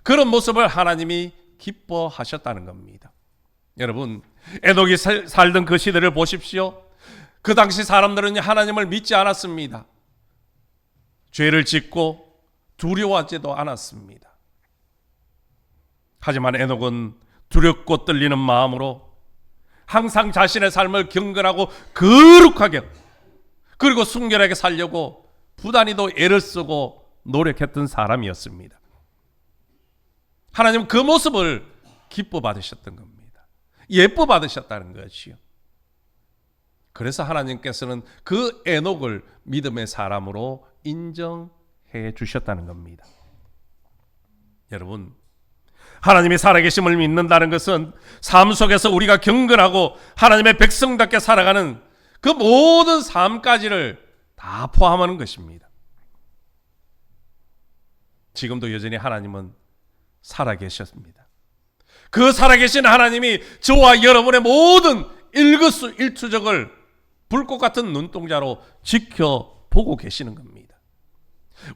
그런 모습을 하나님이 기뻐하셨다는 겁니다. 여러분, 에녹이 살던 그 시대를 보십시오. 그 당시 사람들은 하나님을 믿지 않았습니다. 죄를 짓고 두려워하지도 않았습니다. 하지만 에녹은 두렵고 떨리는 마음으로 항상 자신의 삶을 경건하고 거룩하게 그리고 순결하게 살려고 부단히도 애를 쓰고 노력했던 사람이었습니다. 하나님은 그 모습을 기뻐 받으셨던 겁니다. 예뻐 받으셨다는 것이요. 그래서 하나님께서는 그 에녹을 믿음의 사람으로 인정해 주셨다는 겁니다. 여러분, 하나님이 살아계심을 믿는다는 것은 삶 속에서 우리가 경건하고 하나님의 백성답게 살아가는 그 모든 삶까지를 다 포함하는 것입니다. 지금도 여전히 하나님은 살아계셨습니다. 그 살아계신 하나님이 저와 여러분의 모든 일거수일투족을 불꽃 같은 눈동자로 지켜보고 계시는 겁니다.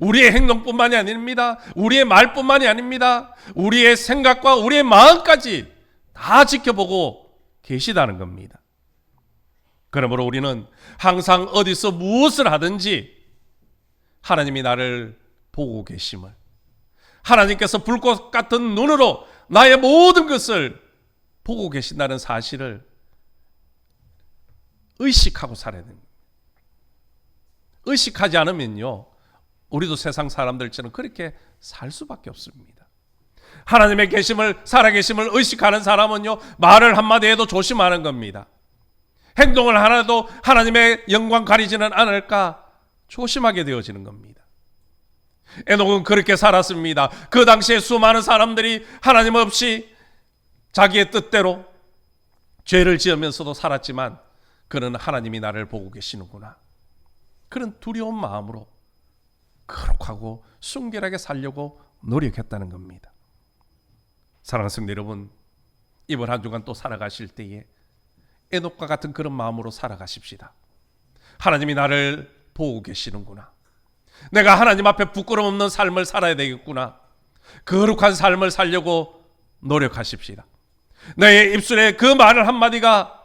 우리의 행동뿐만이 아닙니다. 우리의 말뿐만이 아닙니다. 우리의 생각과 우리의 마음까지 다 지켜보고 계시다는 겁니다. 그러므로 우리는 항상 어디서 무엇을 하든지 하나님이 나를 보고 계심을, 하나님께서 불꽃 같은 눈으로 나의 모든 것을 보고 계신다는 사실을 의식하고 살아야 됩니다. 의식하지 않으면요, 우리도 세상 사람들처럼 그렇게 살 수밖에 없습니다. 하나님의 계심을, 살아계심을 의식하는 사람은요, 말을 한마디 해도 조심하는 겁니다. 행동을 하나도 하나님의 영광 가리지는 않을까 조심하게 되어지는 겁니다. 에녹은 그렇게 살았습니다. 그 당시에 수많은 사람들이 하나님 없이 자기의 뜻대로 죄를 지으면서도 살았지만 그는 하나님이 나를 보고 계시는구나, 그런 두려운 마음으로 거룩하고 순결하게 살려고 노력했다는 겁니다. 사랑하는 성도 여러분, 이번 한 주간 또 살아가실 때에 에녹과 같은 그런 마음으로 살아가십시다. 하나님이 나를 보고 계시는구나, 내가 하나님 앞에 부끄럼 없는 삶을 살아야 되겠구나, 거룩한 삶을 살려고 노력하십시다. 내 입술에 그 말 한마디가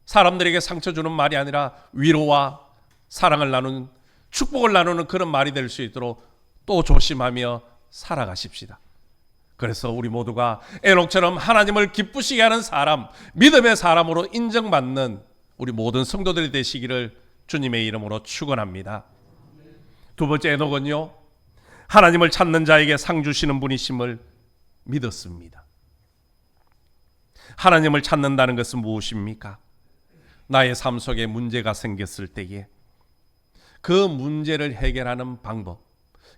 사람들에게 상처 주는 말이 아니라 위로와 사랑을 나누는, 축복을 나누는 그런 말이 될 수 있도록 또 조심하며 살아가십시다. 그래서 우리 모두가 에녹처럼 하나님을 기쁘시게 하는 사람, 믿음의 사람으로 인정받는 우리 모든 성도들이 되시기를 주님의 이름으로 축원합니다. 두 번째, 에녹은요, 하나님을 찾는 자에게 상 주시는 분이심을 믿었습니다. 하나님을 찾는다는 것은 무엇입니까? 나의 삶 속에 문제가 생겼을 때에 그 문제를 해결하는 방법,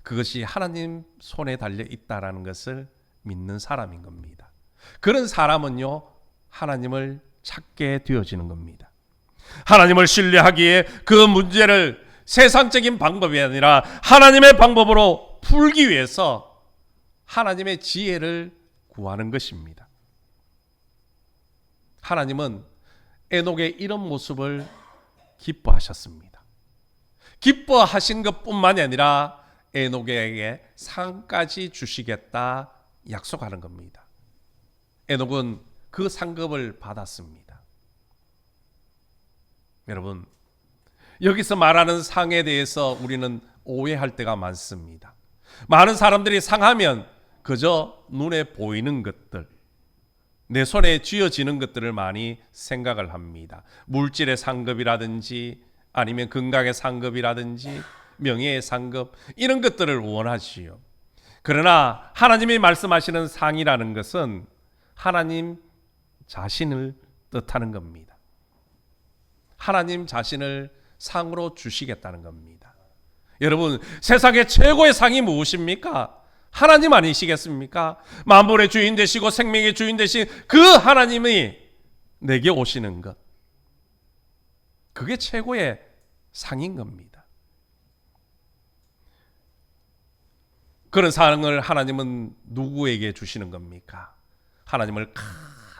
그것이 하나님 손에 달려 있다는 것을 믿는 사람인 겁니다. 그런 사람은요, 하나님을 찾게 되어지는 겁니다. 하나님을 신뢰하기에 그 문제를 세상적인 방법이 아니라 하나님의 방법으로 풀기 위해서 하나님의 지혜를 구하는 것입니다. 하나님은 에녹의 이런 모습을 기뻐하셨습니다. 기뻐하신 것뿐만이 아니라 에녹에게 상까지 주시겠다 약속하는 겁니다. 에녹은 그 상급을 받았습니다. 여러분, 여기서 말하는 상에 대해서 우리는 오해할 때가 많습니다. 많은 사람들이 상하면 그저 눈에 보이는 것들, 내 손에 쥐어지는 것들을 많이 생각을 합니다. 물질의 상급이라든지 아니면 건강의 상급이라든지 명예의 상급, 이런 것들을 원하지요. 그러나 하나님이 말씀하시는 상이라는 것은 하나님 자신을 뜻하는 겁니다. 하나님 자신을 상으로 주시겠다는 겁니다. 여러분, 세상의 최고의 상이 무엇입니까? 하나님 아니시겠습니까? 만물의 주인 되시고 생명의 주인 되신 그 하나님이 내게 오시는 것, 그게 최고의 상인 겁니다. 그런 상을 하나님은 누구에게 주시는 겁니까? 하나님을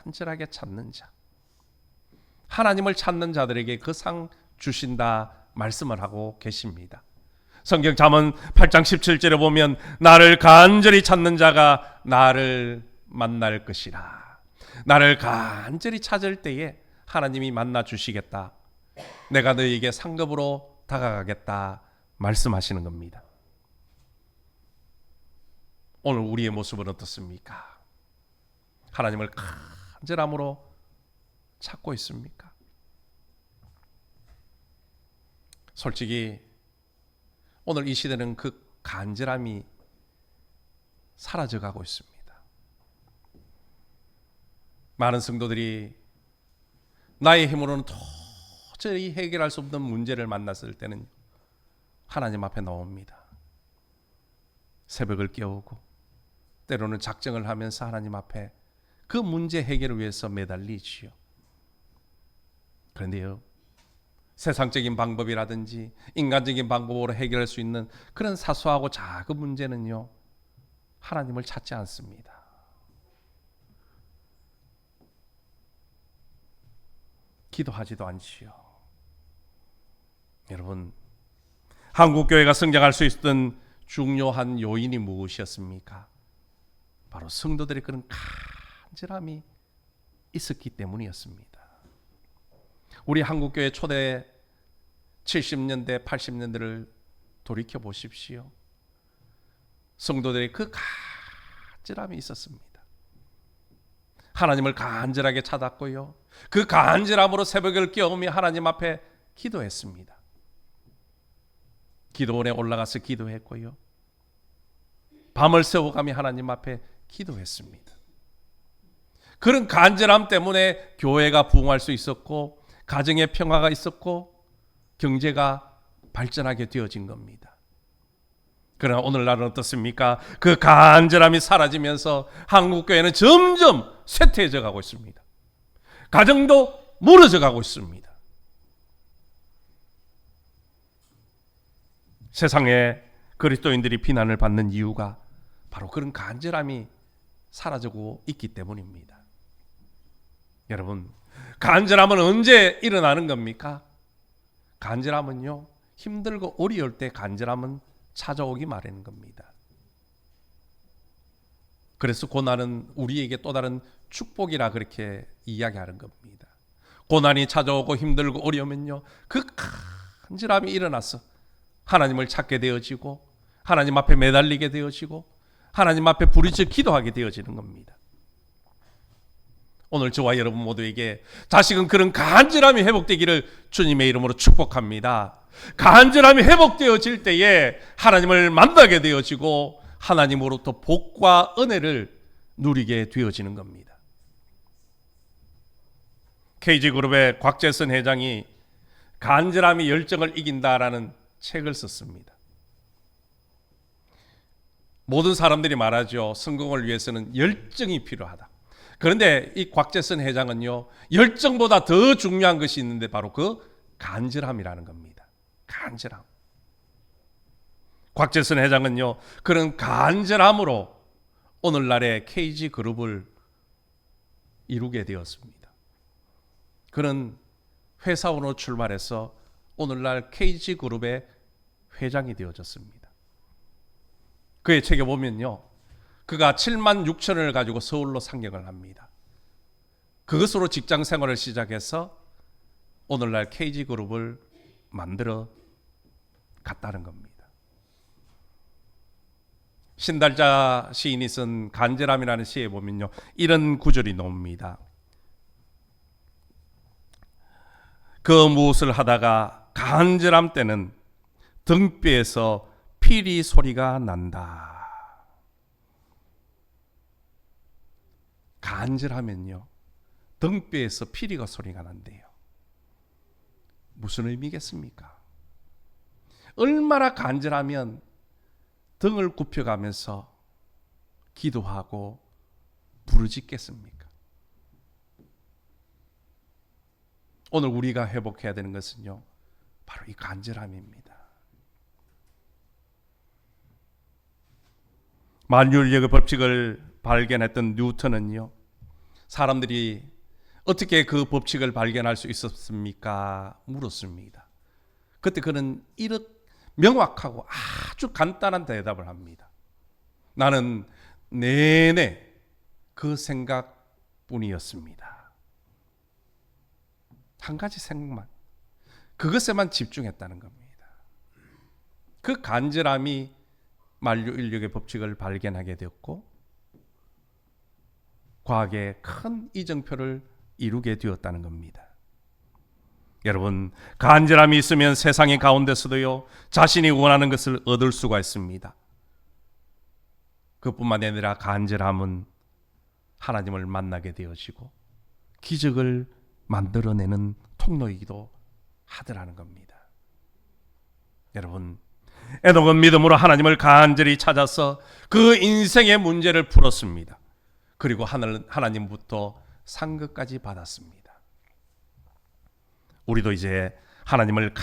간절하게 찾는 자, 하나님을 찾는 자들에게 그 상 주신다 말씀을 하고 계십니다. 성경 잠언 8장 17절에 보면 나를 간절히 찾는 자가 나를 만날 것이라. 나를 간절히 찾을 때에 하나님이 만나 주시겠다, 내가 너에게 상급으로 다가가겠다 말씀하시는 겁니다. 오늘 우리의 모습은 어떻습니까? 하나님을 간절함으로 찾고 있습니까? 솔직히 오늘 이 시대는 그 간절함이 사라져가고 있습니다. 많은 성도들이 나의 힘으로는 도저히 해결할 수 없는 문제를 만났을 때는 하나님 앞에 나옵니다. 새벽을 깨우고 때로는 작정을 하면서 하나님 앞에 그 문제 해결을 위해서 매달리지요. 그런데요, 세상적인 방법이라든지 인간적인 방법으로 해결할 수 있는 그런 사소하고 작은 문제는요, 하나님을 찾지 않습니다. 기도하지도 않지요. 여러분, 한국교회가 성장할 수 있었던 중요한 요인이 무엇이었습니까? 바로 성도들의 그런 간절함이 있었기 때문이었습니다. 우리 한국교회 초대 70년대, 80년대를 돌이켜 보십시오. 성도들의 그 간절함이 있었습니다. 하나님을 간절하게 찾았고요, 그 간절함으로 새벽을 깨우며 하나님 앞에 기도했습니다. 기도원에 올라가서 기도했고요, 밤을 새워가며 하나님 앞에 기도했습니다. 그런 간절함 때문에 교회가 부흥할 수 있었고, 가정의 평화가 있었고, 경제가 발전하게 되어진 겁니다. 그러나 오늘날은 어떻습니까? 그 간절함이 사라지면서 한국교회는 점점 쇠퇴해져 가고 있습니다. 가정도 무너져 가고 있습니다. 세상에 그리스도인들이 비난을 받는 이유가 바로 그런 간절함이 사라지고 있기 때문입니다. 여러분, 간절함은 언제 일어나는 겁니까? 간절함은요, 힘들고 어려울 때 간절함은 찾아오기 마련인 겁니다. 그래서 고난은 우리에게 또 다른 축복이라 그렇게 이야기하는 겁니다. 고난이 찾아오고 힘들고 어려우면요, 그 간절함이 일어나서 하나님을 찾게 되어지고, 하나님 앞에 매달리게 되어지고, 하나님 앞에 부르짖어 기도하게 되어지는 겁니다. 오늘 저와 여러분 모두에게 다시금 그런 간절함이 회복되기를 주님의 이름으로 축복합니다. 간절함이 회복되어질 때에 하나님을 만나게 되어지고, 하나님으로부터 복과 은혜를 누리게 되어지는 겁니다. KG그룹의 곽재선 회장이 간절함이 열정을 이긴다라는 책을 썼습니다. 모든 사람들이 말하죠. 성공을 위해서는 열정이 필요하다. 그런데 이 곽재선 회장은요, 열정보다 더 중요한 것이 있는데 바로 그 간절함이라는 겁니다. 간절함. 곽재선 회장은요, 그런 간절함으로 오늘날의 KG그룹을 이루게 되었습니다. 그는 회사원으로 출발해서 오늘날 KG그룹의 회장이 되어졌습니다. 그의 책에 보면요, 그가 7만 6천원을 가지고 서울로 상경을 합니다. 그것으로 직장 생활을 시작해서 오늘날 KG그룹을 만들어 갔다는 겁니다. 신달자 시인이 쓴 간절함이라는 시에 보면요, 이런 구절이 나옵니다. 그 무엇을 하다가 간절함 때는 등뼈에서 피리 소리가 난다. 간절하면요, 등뼈에서 피리가 소리가 난대요. 무슨 의미겠습니까? 얼마나 간절하면 등을 굽혀가면서 기도하고 부르짖겠습니까? 오늘 우리가 회복해야 되는 것은요, 바로 이 간절함입니다. 만유인력의 법칙을 발견했던 뉴턴은요, 사람들이 어떻게 그 법칙을 발견할 수 있었습니까? 물었습니다. 그때 그는 이렇게 명확하고 아주 간단한 대답을 합니다. 나는 내내 그 생각뿐이었습니다. 한 가지 생각만, 그것에만 집중했다는 겁니다. 그 간절함이 만유인력의 법칙을 발견하게 되었고, 과학의 큰 이정표를 이루게 되었다는 겁니다. 여러분, 간절함이 있으면 세상의 가운데서도요, 자신이 원하는 것을 얻을 수가 있습니다. 그뿐만 아니라 간절함은 하나님을 만나게 되어지고 기적을 만들어내는 통로이기도 하더라는 겁니다. 여러분, 에녹은 믿음으로 하나님을 간절히 찾아서 그 인생의 문제를 풀었습니다. 그리고 하나님부터 상급까지 받았습니다. 우리도 이제 하나님을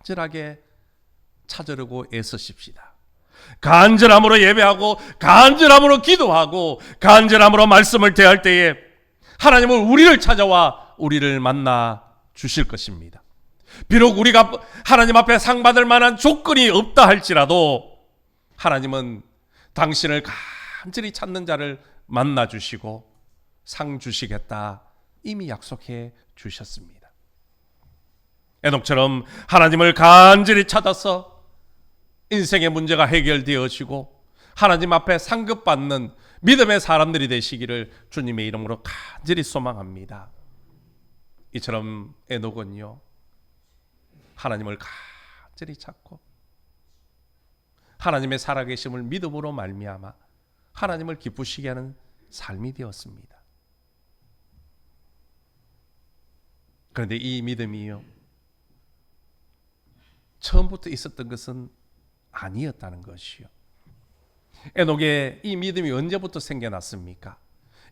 간절하게 찾으려고 애쓰십시다. 간절함으로 예배하고 간절함으로 기도하고 간절함으로 말씀을 대할 때에 하나님은 우리를 찾아와 우리를 만나 주실 것입니다. 비록 우리가 하나님 앞에 상 받을 만한 조건이 없다 할지라도 하나님은 당신을 간절히 찾는 자를 만나 주시고 상 주시겠다 이미 약속해 주셨습니다. 에녹처럼 하나님을 간절히 찾아서 인생의 문제가 해결되어지고 하나님 앞에 상급받는 믿음의 사람들이 되시기를 주님의 이름으로 간절히 소망합니다. 이처럼 에녹은요, 하나님을 간절히 찾고 하나님의 살아계심을 믿음으로 말미암아 하나님을 기쁘시게 하는 삶이 되었습니다. 그런데 이 믿음이요, 처음부터 있었던 것은 아니었다는 것이요. 에녹의 이 믿음이 언제부터 생겨났습니까?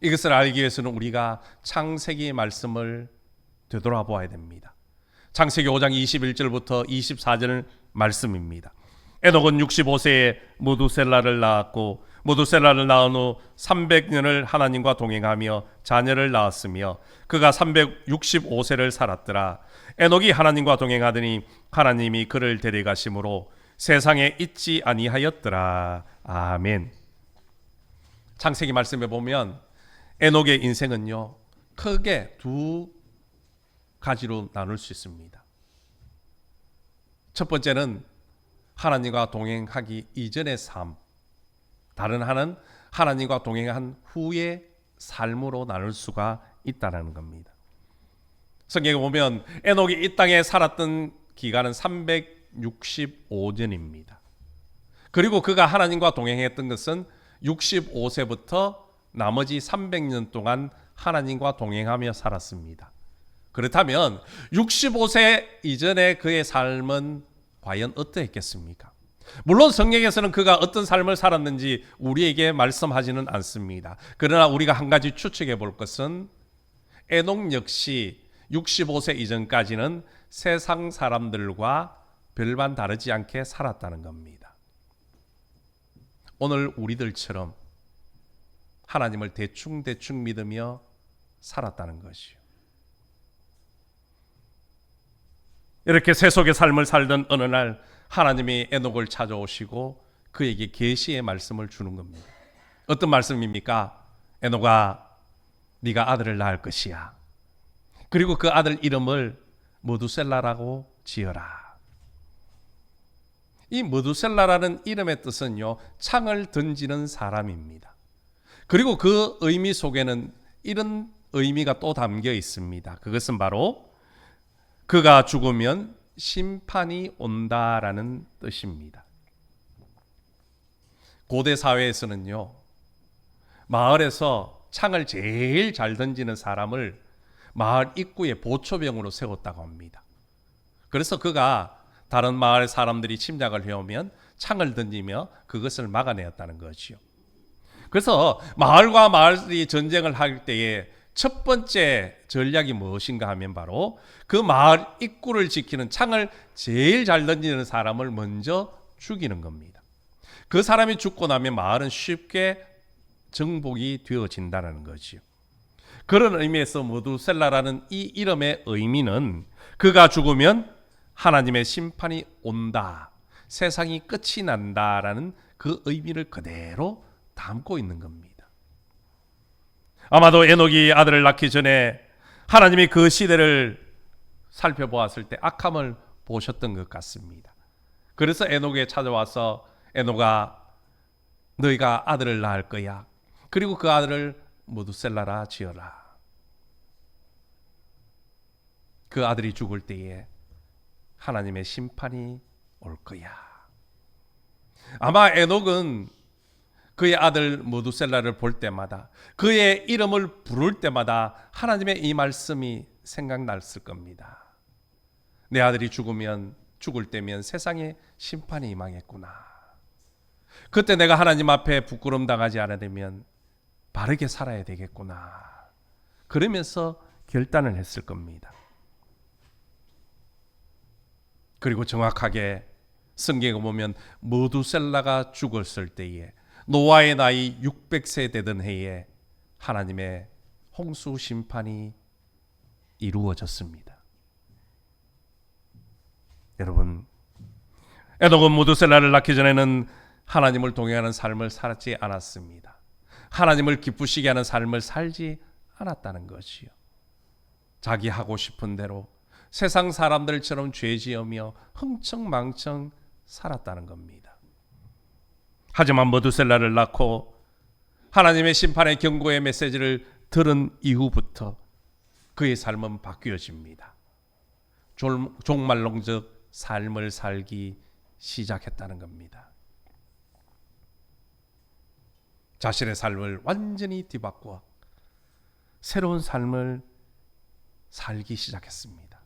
이것을 알기 위해서는 우리가 창세기 말씀을 되돌아보아야 됩니다. 창세기 5장 21절부터 24절 말씀입니다. 에녹은 65세에 무두셀라를 낳았고 무두셀라를 낳은 후 300년을 하나님과 동행하며 자녀를 낳았으며 그가 365세를 살았더라. 에녹이 하나님과 동행하더니 하나님이 그를 데려가심으로 세상에 있지 아니하였더라. 아멘. 창세기 말씀에 보면 에녹의 인생은요, 크게 두 가지로 나눌 수 있습니다. 첫 번째는 하나님과 동행하기 이전의 삶, 다른 하나는 하나님과 동행한 후의 삶으로 나눌 수가 있다는 겁니다. 성경에 보면 에녹이 이 땅에 살았던 기간은 365년입니다. 그리고 그가 하나님과 동행했던 것은 65세부터 나머지 300년 동안 하나님과 동행하며 살았습니다. 그렇다면 65세 이전의 그의 삶은 과연 어떠했겠습니까? 물론 성경에서는 그가 어떤 삶을 살았는지 우리에게 말씀하지는 않습니다. 그러나 우리가 한 가지 추측해 볼 것은 에녹 역시 65세 이전까지는 세상 사람들과 별반 다르지 않게 살았다는 겁니다. 오늘 우리들처럼 하나님을 대충 믿으며 살았다는 것이요. 이렇게 세속의 삶을 살던 어느 날 하나님이 에녹을 찾아오시고 그에게 계시의 말씀을 주는 겁니다. 어떤 말씀입니까? 에녹아, 네가 아들을 낳을 것이야. 그리고 그 아들 이름을 무두셀라라고 지어라. 이 무두셀라라는 이름의 뜻은요, 창을 던지는 사람입니다. 그리고 그 의미 속에는 이런 의미가 또 담겨 있습니다. 그것은 바로 그가 죽으면 심판이 온다라는 뜻입니다. 고대 사회에서는요, 마을에서 창을 제일 잘 던지는 사람을 마을 입구에 보초병으로 세웠다고 합니다. 그래서 그가 다른 마을 사람들이 침략을 해오면 창을 던지며 그것을 막아내었다는 것이요. 그래서 마을과 마을이 전쟁을 할 때에 첫 번째 전략이 무엇인가 하면 바로 그 마을 입구를 지키는 창을 제일 잘 던지는 사람을 먼저 죽이는 겁니다. 그 사람이 죽고 나면 마을은 쉽게 정복이 되어진다는 거지요. 그런 의미에서 무두셀라라는 이 이름의 의미는 그가 죽으면 하나님의 심판이 온다, 세상이 끝이 난다라는 그 의미를 그대로 담고 있는 겁니다. 아마도 에녹이 아들을 낳기 전에 하나님이 그 시대를 살펴보았을 때 악함을 보셨던 것 같습니다. 그래서 에녹에 찾아와서 에녹아, 너희가 아들을 낳을 거야. 그리고 그 아들을 무두셀라라 지어라. 그 아들이 죽을 때에 하나님의 심판이 올 거야. 아마 에녹은 그의 아들 무두셀라를 볼 때마다, 그의 이름을 부를 때마다 하나님의 이 말씀이 생각났을 겁니다. 내 아들이 죽을 때면 세상에 심판이 임하겠구나. 그때 내가 하나님 앞에 부끄러움 당하지 않으려면 바르게 살아야 되겠구나. 그러면서 결단을 했을 겁니다. 그리고 정확하게 성경에 보면 모두셀라가 죽었을 때에 노아의 나이 600세 되던 해에 하나님의 홍수 심판이 이루어졌습니다. 여러분, 에녹은 모두셀라를 낳기 전에는 하나님을 동행하는 삶을 살지 않았습니다. 하나님을 기쁘시게 하는 삶을 살지 않았다는 것이요. 자기 하고 싶은 대로 세상 사람들처럼 죄지으며 흥청망청 살았다는 겁니다. 하지만 모두셀라를 낳고 하나님의 심판의 경고의 메시지를 들은 이후부터 그의 삶은 바뀌어집니다. 종말론적 삶을 살기 시작했다는 겁니다. 자신의 삶을 완전히 뒤바꿔 새로운 삶을 살기 시작했습니다.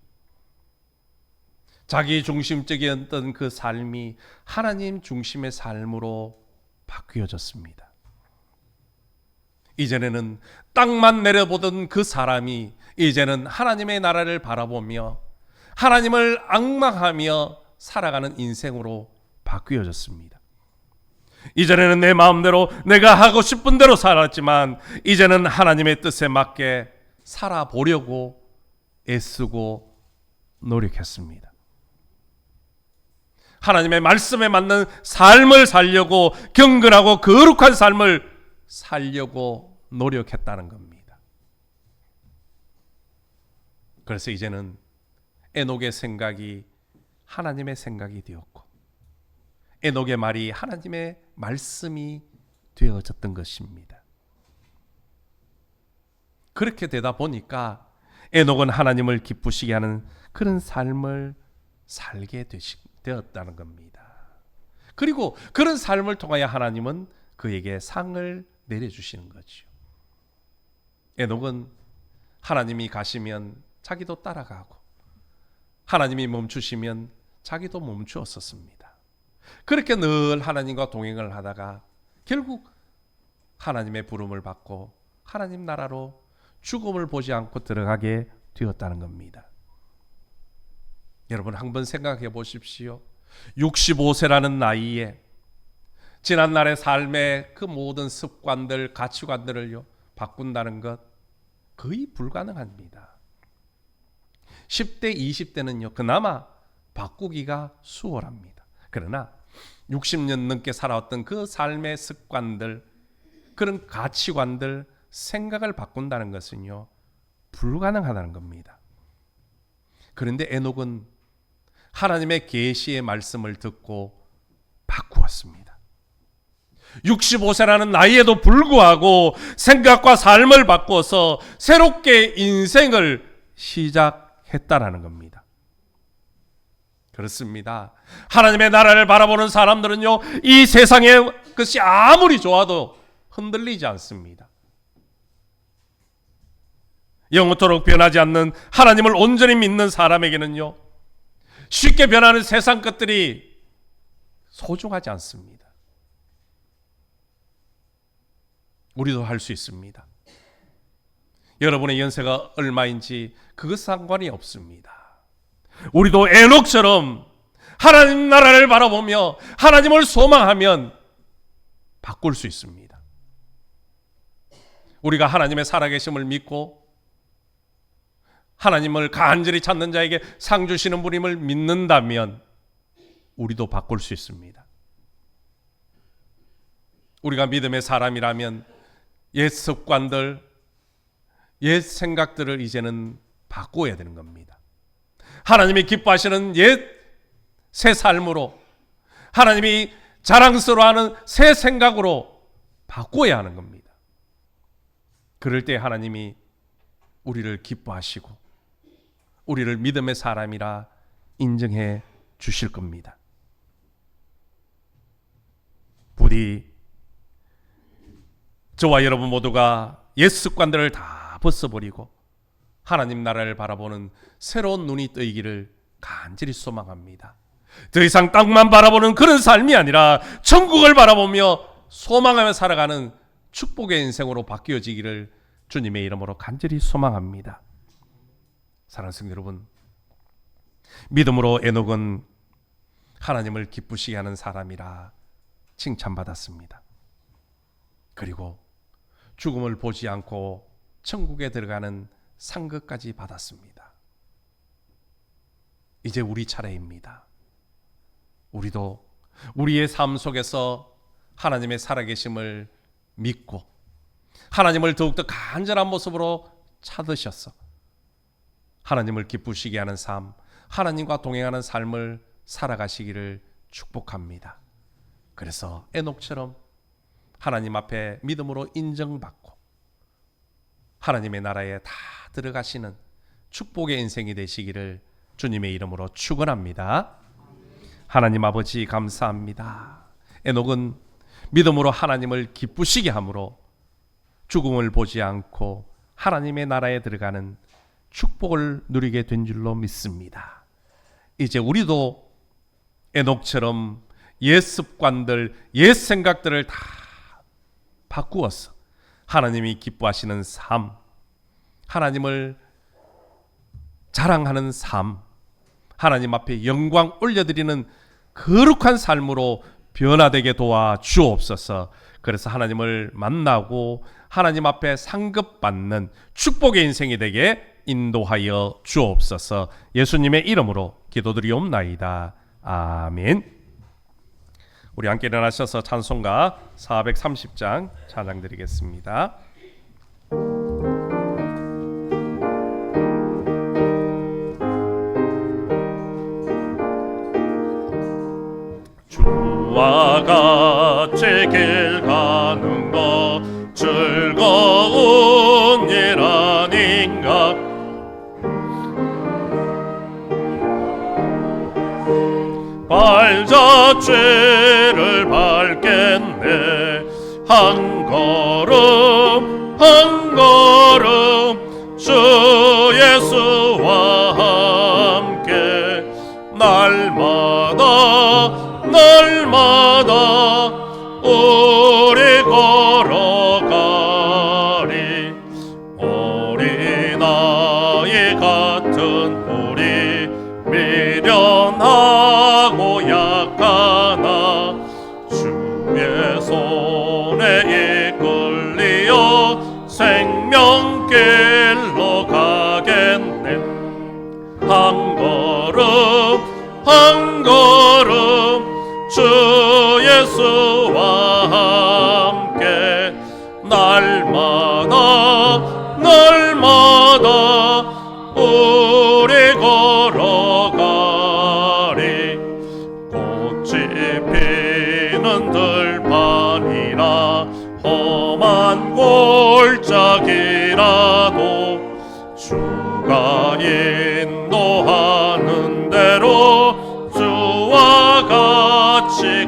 자기 중심적이었던 그 삶이 하나님 중심의 삶으로 바뀌어졌습니다. 이전에는 땅만 내려보던 그 사람이 이제는 하나님의 나라를 바라보며 하나님을 앙망하며 살아가는 인생으로 바뀌어졌습니다. 이전에는 내 마음대로 내가 하고 싶은 대로 살았지만 이제는 하나님의 뜻에 맞게 살아보려고 애쓰고 노력했습니다. 하나님의 말씀에 맞는 삶을 살려고 경건하고 거룩한 삶을 살려고 노력했다는 겁니다. 그래서 이제는 에녹의 생각이 하나님의 생각이 되었고 에녹의 말이 하나님의 말씀이 되어졌던 것입니다. 그렇게 되다 보니까 에녹은 하나님을 기쁘시게 하는 그런 삶을 살게 되었다는 겁니다. 그리고 그런 삶을 통하여 하나님은 그에게 상을 내려주시는 거죠. 에녹은 하나님이 가시면 자기도 따라가고 하나님이 멈추시면 자기도 멈추었었습니다. 그렇게 늘 하나님과 동행을 하다가 결국 하나님의 부름을 받고 하나님 나라로 죽음을 보지 않고 들어가게 되었다는 겁니다. 여러분 한번 생각해 보십시오. 65세라는 나이에 지난날의 삶의 그 모든 습관들, 가치관들을요 바꾼다는 것 거의 불가능합니다. 10대, 20대는요 그나마 바꾸기가 수월합니다. 그러나 60년 넘게 살아왔던 그 삶의 습관들, 그런 가치관들, 생각을 바꾼다는 것은요 불가능하다는 겁니다. 그런데 에녹은 하나님의 계시의 말씀을 듣고 바꾸었습니다. 65세라는 나이에도 불구하고 생각과 삶을 바꿔서 새롭게 인생을 시작했다라는 겁니다. 그렇습니다. 하나님의 나라를 바라보는 사람들은요 이 세상의 것이 아무리 좋아도 흔들리지 않습니다. 영원토록 변하지 않는 하나님을 온전히 믿는 사람에게는요 쉽게 변하는 세상 것들이 소중하지 않습니다. 우리도 할 수 있습니다. 여러분의 연세가 얼마인지 그것 상관이 없습니다. 우리도 에녹처럼 하나님 나라를 바라보며 하나님을 소망하면 바꿀 수 있습니다. 우리가 하나님의 살아계심을 믿고 하나님을 간절히 찾는 자에게 상 주시는 분임을 믿는다면 우리도 바꿀 수 있습니다. 우리가 믿음의 사람이라면 옛 습관들, 옛 생각들을 이제는 바꿔야 되는 겁니다. 하나님이 기뻐하시는 옛 새 삶으로 하나님이 자랑스러워하는 새 생각으로 바꿔야 하는 겁니다. 그럴 때 하나님이 우리를 기뻐하시고 우리를 믿음의 사람이라 인정해 주실 겁니다. 부디 저와 여러분 모두가 옛 습관들을 다 벗어버리고 하나님 나라를 바라보는 새로운 눈이 뜨이기를 간절히 소망합니다. 더 이상 땅만 바라보는 그런 삶이 아니라 천국을 바라보며 소망하며 살아가는 축복의 인생으로 바뀌어지기를 주님의 이름으로 간절히 소망합니다. 사랑하는 성도 여러분, 믿음으로 에녹은 하나님을 기쁘시게 하는 사람이라 칭찬받았습니다. 그리고 죽음을 보지 않고 천국에 들어가는 상급까지 받았습니다. 이제 우리 차례입니다. 우리도 우리의 삶 속에서 하나님의 살아계심을 믿고 하나님을 더욱더 간절한 모습으로 찾으셔서 하나님을 기쁘시게 하는 삶, 하나님과 동행하는 삶을 살아가시기를 축복합니다. 그래서 에녹처럼 하나님 앞에 믿음으로 인정받고 하나님의 나라에 다 들어가시는 축복의 인생이 되시기를 주님의 이름으로 축원합니다. 하나님 아버지 감사합니다. 에녹은 믿음으로 하나님을 기쁘시게 함으로 죽음을 보지 않고 하나님의 나라에 들어가는 축복을 누리게 된 줄로 믿습니다. 이제 우리도 에녹처럼 옛 습관들, 옛 생각들을 다 바꾸어서 하나님이 기뻐하시는 삶, 하나님을 자랑하는 삶, 하나님 앞에 영광 올려드리는 거룩한 삶으로 변화되게 도와 주옵소서. 그래서 하나님을 만나고 하나님 앞에 상급받는 축복의 인생이 되게 인도하여 주옵소서. 예수님의 이름으로 기도드리옵나이다. 아멘. 우리 함께 일어나셔서 찬송가 430장 찬양 드리겠습니다. 주와 같이 길 가는 것 즐거운 일 아닌가. 발자취를 밟겠네. 한 걸음 한 걸음 주 예수와 함께 날마다 우리 걸어가리. 어린아이 같은 우리 미련하고 약하나 주의 손에 이끌리어 생명길로 가겠네. 한 걸음 한 걸음 주 예수와 함께 날마다 우리 걸어가리. 꽃이 피는 들판이나 험한 골짜기라도 주가 인도하는 대로 주와 같이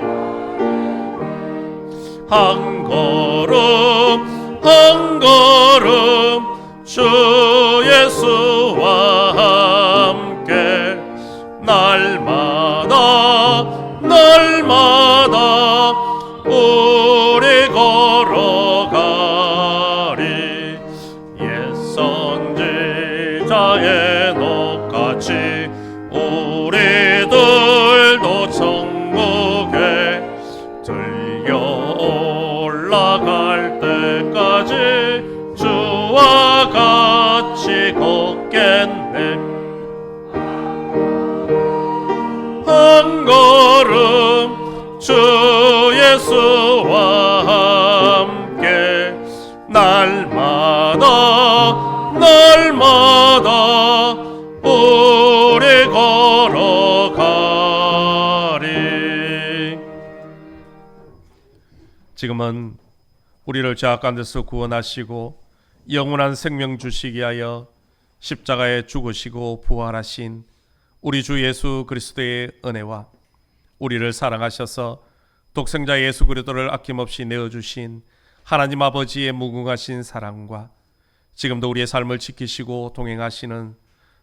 한 걸음 한 걸음 주 예수와 함께 날마다 우리 걸어가리. 옛 선지자 에녹같이 우리들도 천국에 들려 올라갈 때까지 주와 같이 걷겠네. 한 걸음 주 예수와 함께 날마다 우리 걸어가리. 지금은 우리를 죄악 가운데서 구원하시고 영원한 생명 주시기 위하여 십자가에 죽으시고 부활하신 우리 주 예수 그리스도의 은혜와 우리를 사랑하셔서 독생자 예수 그리스도를 아낌없이 내어주신 하나님 아버지의 무궁하신 사랑과 지금도 우리의 삶을 지키시고 동행하시는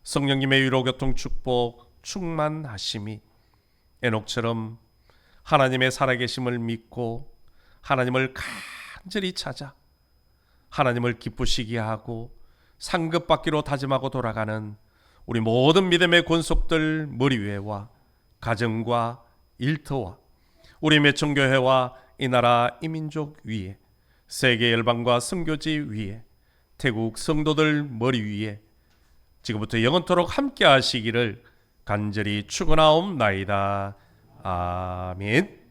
성령님의 위로교통 축복 충만하심이 에녹처럼 하나님의 살아계심을 믿고 하나님을 간절히 찾아 하나님을 기쁘시게 하고 상급받기로 다짐하고 돌아가는 우리 모든 믿음의 권속들 머리 위에와 가정과 일터와 우리 매청교회와 이 나라 이민족 위에 세계 열방과 선교지 위에 태국 성도들 머리 위에 지금부터 영원토록 함께 하시기를 간절히 축원하옵나이다. 아멘.